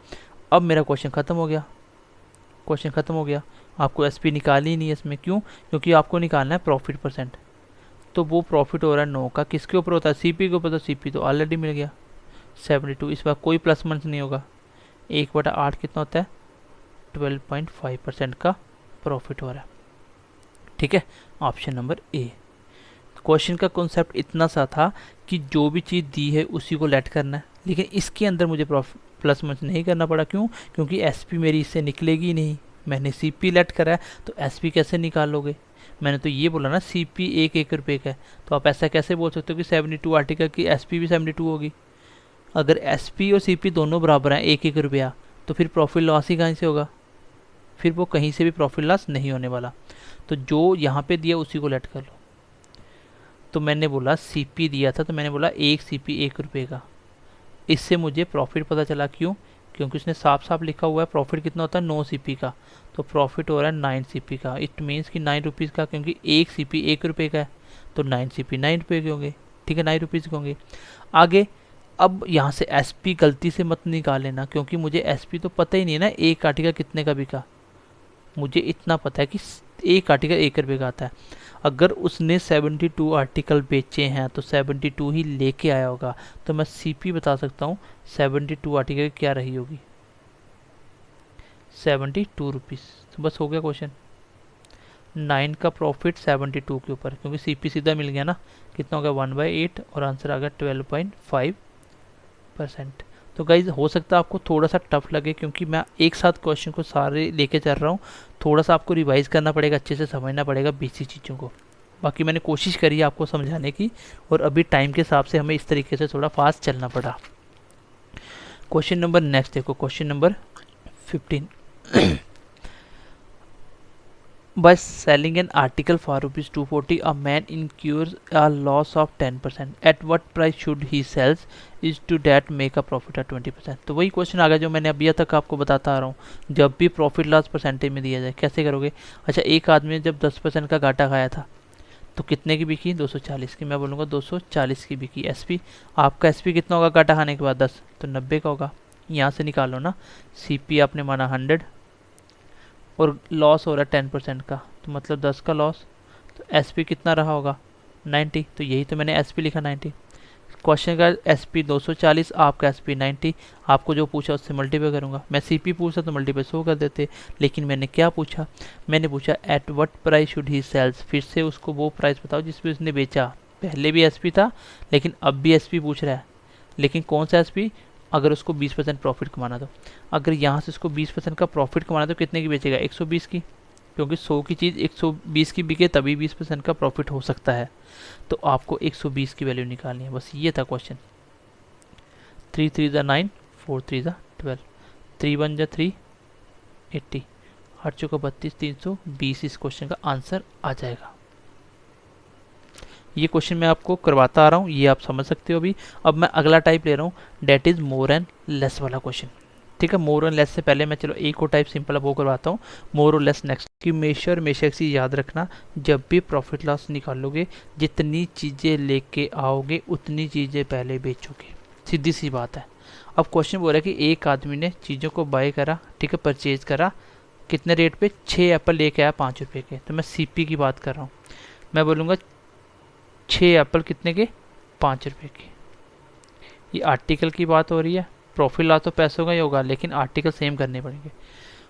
अब मेरा क्वेश्चन ख़त्म हो गया। क्वेश्चन ख़त्म हो गया। आपको एसपी निकालनी ही नहीं है इसमें। क्यों? क्योंकि आपको निकालना है प्रॉफिट परसेंट। तो वो प्रॉफिट हो रहा है 9 का, किसके ऊपर होता है? सीपी के ऊपर। तो सीपी तो ऑलरेडी मिल गया 72। इस बार कोई प्लस माइनस नहीं होगा। 1/8 कितना होता है? 12.5% का प्रॉफिट हो रहा है। ठीक है, ऑप्शन नंबर ए। क्वेश्चन का कॉन्सेप्ट इतना सा था कि जो भी चीज़ दी है उसी को लेट करना है, लेकिन इसके अंदर मुझे प्लस माइनस नहीं करना पड़ा। क्यों? क्योंकि एसपी मेरी इससे निकलेगी ही नहीं। मैंने सीपी लेट करा है, तो एसपी कैसे निकालोगे? मैंने तो ये बोला ना सीपी 1 रुपये का है, तो आप ऐसा कैसे बोल सकते हो कि 72 आर्टिकल की एसपी भी 72 होगी? अगर एसपी और सीपी दोनों बराबर हैं 1 रुपया, तो फिर प्रॉफिट लॉस ही कहीं से होगा? फिर वो कहीं से भी प्रॉफिट लॉस नहीं होने वाला। तो जो यहाँ पे दिया उसी को लेट कर लो। तो मैंने बोला सीपी दिया था, तो मैंने बोला एक सीपी 1 रुपये का। इससे मुझे प्रॉफिट पता चला। क्यों? क्योंकि उसने साफ साफ लिखा हुआ है प्रॉफिट कितना होता है 9 सीपी का, तो प्रॉफिट हो रहा है 9 सीपी का। इट मीन्स कि 9 रुपीज़ का, क्योंकि एक सीपी 1 रुपये का है, तो 9 सीपी 9 रुपये के होंगे। ठीक है, 9 रुपीज़ के होंगे। आगे, अब यहाँ से एसपी गलती से मत निकाल लेना, क्योंकि मुझे एसपी तो पता ही नहीं है ना एक आर्टिकल कितने का बिका। मुझे इतना पता है कि एक आर्टिकल 1 रुपये का आता है। अगर उसने 72 आर्टिकल बेचे हैं तो 72 ही लेके आया होगा, तो मैं सीपी बता सकता हूँ 72 आर्टिकल क्या रही होगी? 72 रुपीज़। तो बस हो गया क्वेश्चन। 9 का प्रॉफिट 72 के ऊपर, क्योंकि सीपी सीधा मिल गया ना। कितना हो गया? 1/8, और आंसर आ गया 12.5%। तो गाइज हो सकता है आपको थोड़ा सा टफ लगे, क्योंकि मैं एक साथ क्वेश्चन को सारे लेके चल रहा हूँ। थोड़ा सा आपको रिवाइज करना पड़ेगा, अच्छे से समझना पड़ेगा बेसिक चीज़ों को। बाकी मैंने कोशिश करी है आपको समझाने की, और अभी टाइम के हिसाब से हमें इस तरीके से थोड़ा फास्ट चलना पड़ा। क्वेश्चन नंबर नेक्स्ट देखो, question number 15। By selling an article for ₹240, a man incurs a loss of 10%. At what price should he sells is to that make a profit of 20%? तो वही क्वेश्चन आ गया जो मैंने अभी तक आपको बताता आ रहा हूँ। जब भी प्रॉफिट लॉस परसेंटेज में दिया जाए कैसे करोगे? अच्छा, एक आदमी ने जब 10% का घाटा खाया था, तो कितने की बिकी? 240 की। मैं बोलूँगा 240 की बिकी। एसपी, आपका एसपी कितना होगा घाटा खाने के बाद? 10, तो 90 का होगा। यहाँ से निकालो ना। सीपी आपने माना 100, और लॉस हो रहा है 10% का, तो मतलब 10 का लॉस। तो एसपी कितना रहा होगा? 90। तो यही तो मैंने एसपी लिखा 90। क्वेश्चन का एसपी 240, आपका एसपी 90। आपको जो पूछा उससे मल्टीप्लाई करूंगा। मैं सीपी पूछता तो मल्टीप्लाई 100 कर देते, लेकिन मैंने क्या पूछा? मैंने पूछा at what price should he sells. फिर से उसको वो प्राइस बताओ जिस पे उसने बेचा। पहले भी एसपी था, लेकिन अब भी एसपी पूछ रहा है। लेकिन कौन सा एसपी? अगर उसको 20% प्रॉफिट कमाना, तो अगर यहाँ से उसको 20% का प्रॉफिट कमाना, तो कितने की बेचेगा? 120 की, क्योंकि 100 की चीज़ 120 की बिके तभी 20% का प्रॉफिट हो सकता है। तो आपको 120 की वैल्यू निकालनी है। बस ये था क्वेश्चन। 3 3 9, 4 3 12, 3 1 3, 80, 8 चौका 32, 320 इस क्वेश्चन का आंसर आ जाएगा। ये क्वेश्चन मैं आपको करवाता आ रहा हूँ, ये आप समझ सकते हो अभी। अब मैं अगला टाइप ले रहा हूँ, that is more and less वाला क्वेश्चन। ठीक है, मोर एंड लेस से पहले मैं चलो एक और टाइप सिंपल अब वो करवाता हूँ, मोर और लेस नेक्स्ट। कि मेशर हमेशा एक चीज़ याद रखना, जब भी प्रॉफिट लॉस निकालोगे, जितनी चीज़ें लेके आओगे उतनी चीज़ें पहले बेचोगे। सीधी सी बात है। अब क्वेश्चन बोल रहा है कि एक आदमी ने चीज़ों को बाय करा, ठीक है, परचेज करा, कितने रेट पे? 6 एप्पल लेके आया 5 रुपये के। तो मैं सीपी की बात कर रहा हूँ। मैं बोलूँगा 6 एप्पल कितने के? 5 रुपये के। ये आर्टिकल की बात हो रही है, प्रॉफिट लॉस तो पैसों का ही होगा, लेकिन आर्टिकल सेम करने पड़ेंगे।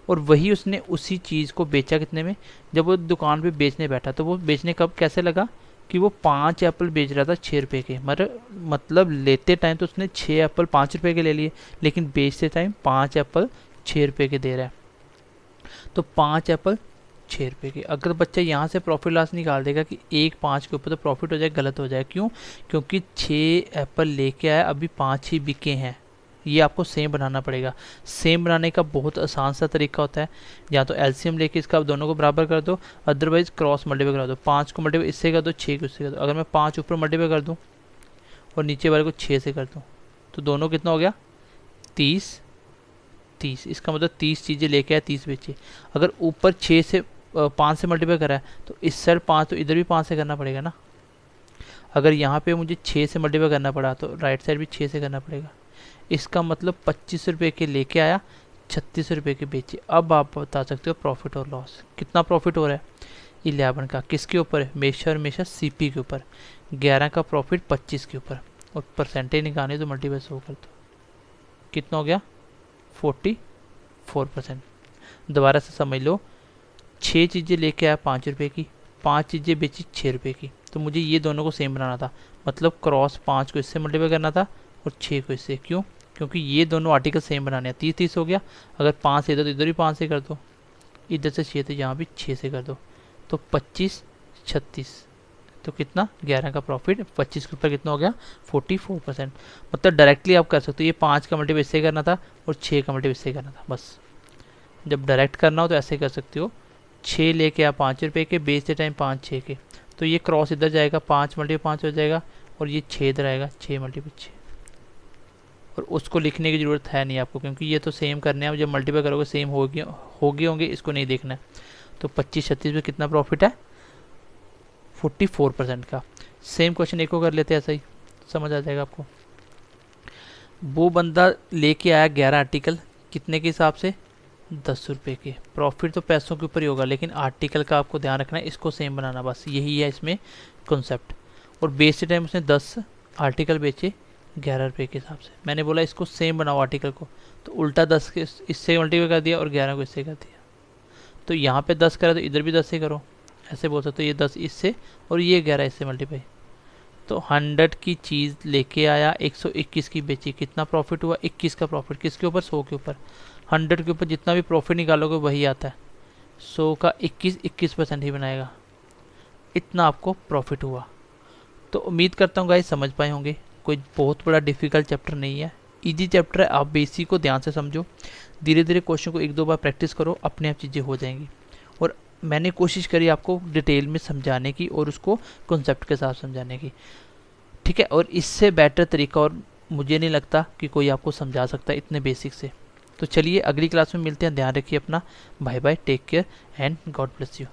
और वही उसने उसी चीज़ को बेचा कितने में, जब वो दुकान पे बेचने बैठा, तो वो बेचने कब कैसे लगा कि वो 5 एप्पल बेच रहा था 6 रुपये के, मतलब लेते टाइम तो उसने 6 एप्पल 5 रुपये के ले लिए, लेकिन बेचते टाइम 5 एप्पल 6 रुपये के दे रहा है। तो 5 एप्पल 6 रुपये के, अगर बच्चा यहाँ से प्रॉफिट लॉस निकाल देगा कि 1 5 के ऊपर, तो प्रॉफिट हो जाए, गलत हो जाए। क्यों? क्योंकि 6 एप्पल लेके आया, अभी 5 ही बिके हैं। ये आपको सेम बनाना पड़ेगा। सेम बनाने का बहुत आसान सा तरीका होता है, या तो एलसीएम लेके इसका दोनों को बराबर कर दो, अदरवाइज क्रॉस मल्टीप्लाई करा दो। 5 को मल्टीप्लाई इससे कर दो, 6 को इससे कर दो। अगर मैं 5 ऊपर मल्टीप्लाई कर दूँ और नीचे वाले को 6 से कर दूँ, तो दोनों कितना हो गया? 30 30। इसका मतलब 30 चीज़ें लेके आया, 30 बेचे। अगर ऊपर 6 से 5 से मल्टीप्लाई करा है, तो इस साइड 5, तो इधर भी 5 से करना पड़ेगा ना। अगर यहाँ पे मुझे 6 से मल्टीप्लाई करना पड़ा, तो राइट साइड भी 6 से करना पड़ेगा। इसका मतलब 25 रुपये के लेके आया, 36 रुपये के बेचे। अब आप बता सकते हो प्रॉफिट और लॉस कितना प्रॉफिट हो रहा है। 11 का किसके ऊपर है? हमेशा हमेशा सीपी के ऊपर। 11 का प्रॉफिट 25 के ऊपर, और परसेंटेज निकालने तो मल्टीप्लाई 100 कर दो, कितना हो गया? 44%। दोबारा से समझ लो, 6 चीज़ें लेके आया 5 रुपये की, 5 चीज़ें बेची 6 रुपये की। तो मुझे ये दोनों को सेम बनाना था, मतलब क्रॉस 5 को इससे मल्टीप्लाई करना था और 6 को इससे। क्यों? क्योंकि ये दोनों आर्टिकल सेम बनाने हैं। 30 30 हो गया। अगर 5 से इधर, तो इधर भी 5 से कर दो, इधर से 6 तो यहाँ भी 6 से कर दो, तो 25 36। तो कितना? 11 का प्रॉफिट 25 के ऊपर कितना हो गया? 44%। मतलब डायरेक्टली आप कर सकते हो, ये 5 का मल्टीप्लाई इससे करना था और 6 का मल्टीप्लाई इससे करना था। बस जब डायरेक्ट करना हो तो ऐसे कर सकते हो। 6 लेके आ 5 रुपये के, बेचते टाइम 5 6 के, तो ये क्रॉस इधर जाएगा, 5 मल्टीप्लाई 5 हो जाएगा, और ये 6 इधर आएगा, 6 मल्टीप्लाई 6। और उसको लिखने की ज़रूरत है नहीं आपको, क्योंकि ये तो सेम करने हैं। जब मल्टीप्लाई करोगे सेम होगे होंगे, इसको नहीं देखना है। तो 25 36 में कितना प्रॉफिट है? 44% का। सेम क्वेश्चन एक को कर लेते हैं, ऐसा ही समझ आ जाएगा आपको। वो बंदा लेके आया 11 आर्टिकल, कितने के हिसाब से? 10 रुपये के। प्रॉफिट तो पैसों के ऊपर ही होगा, लेकिन आर्टिकल का आपको ध्यान रखना है, इसको सेम बनाना, बस यही है इसमें कॉन्सेप्ट। और बेचते टाइम उसने 10 आर्टिकल बेचे 11 रुपये के हिसाब से। मैंने बोला इसको सेम बनाओ आर्टिकल को, तो उल्टा 10 के इससे मल्टीप्लाई कर दिया और 11 को इससे कर दिया। तो यहाँ पे 10 करा तो इधर भी 10 से करो, ऐसे बोल सकते हो। ये 10 इससे और ये 11 इससे मल्टीप्लाई। तो 100 की चीज़ लेके आया, 121 की बेची, कितना प्रॉफिट हुआ? 21 का प्रॉफिट। किसके ऊपर? 100 के ऊपर। 100 के ऊपर जितना भी प्रॉफिट निकालोगे वही आता है। 100 का 21% ही बनाएगा, इतना आपको प्रॉफिट हुआ। तो उम्मीद करता हूँ गाइस समझ पाए होंगे। कोई बहुत बड़ा डिफ़िकल्ट चैप्टर नहीं है, इजी चैप्टर है। आप बेसिक को ध्यान से समझो, धीरे धीरे क्वेश्चन को 1 2 बार प्रैक्टिस करो, अपने आप चीज़ें हो जाएंगी। और मैंने कोशिश करी आपको डिटेल में समझाने की और उसको कॉन्सेप्ट के साथ समझाने की, ठीक है। और इससे बेटर तरीका और मुझे नहीं लगता कि कोई आपको समझा सकता है इतने बेसिक से। तो चलिए अगली क्लास में मिलते हैं। ध्यान रखिए अपना। Bye bye, take care and God bless you.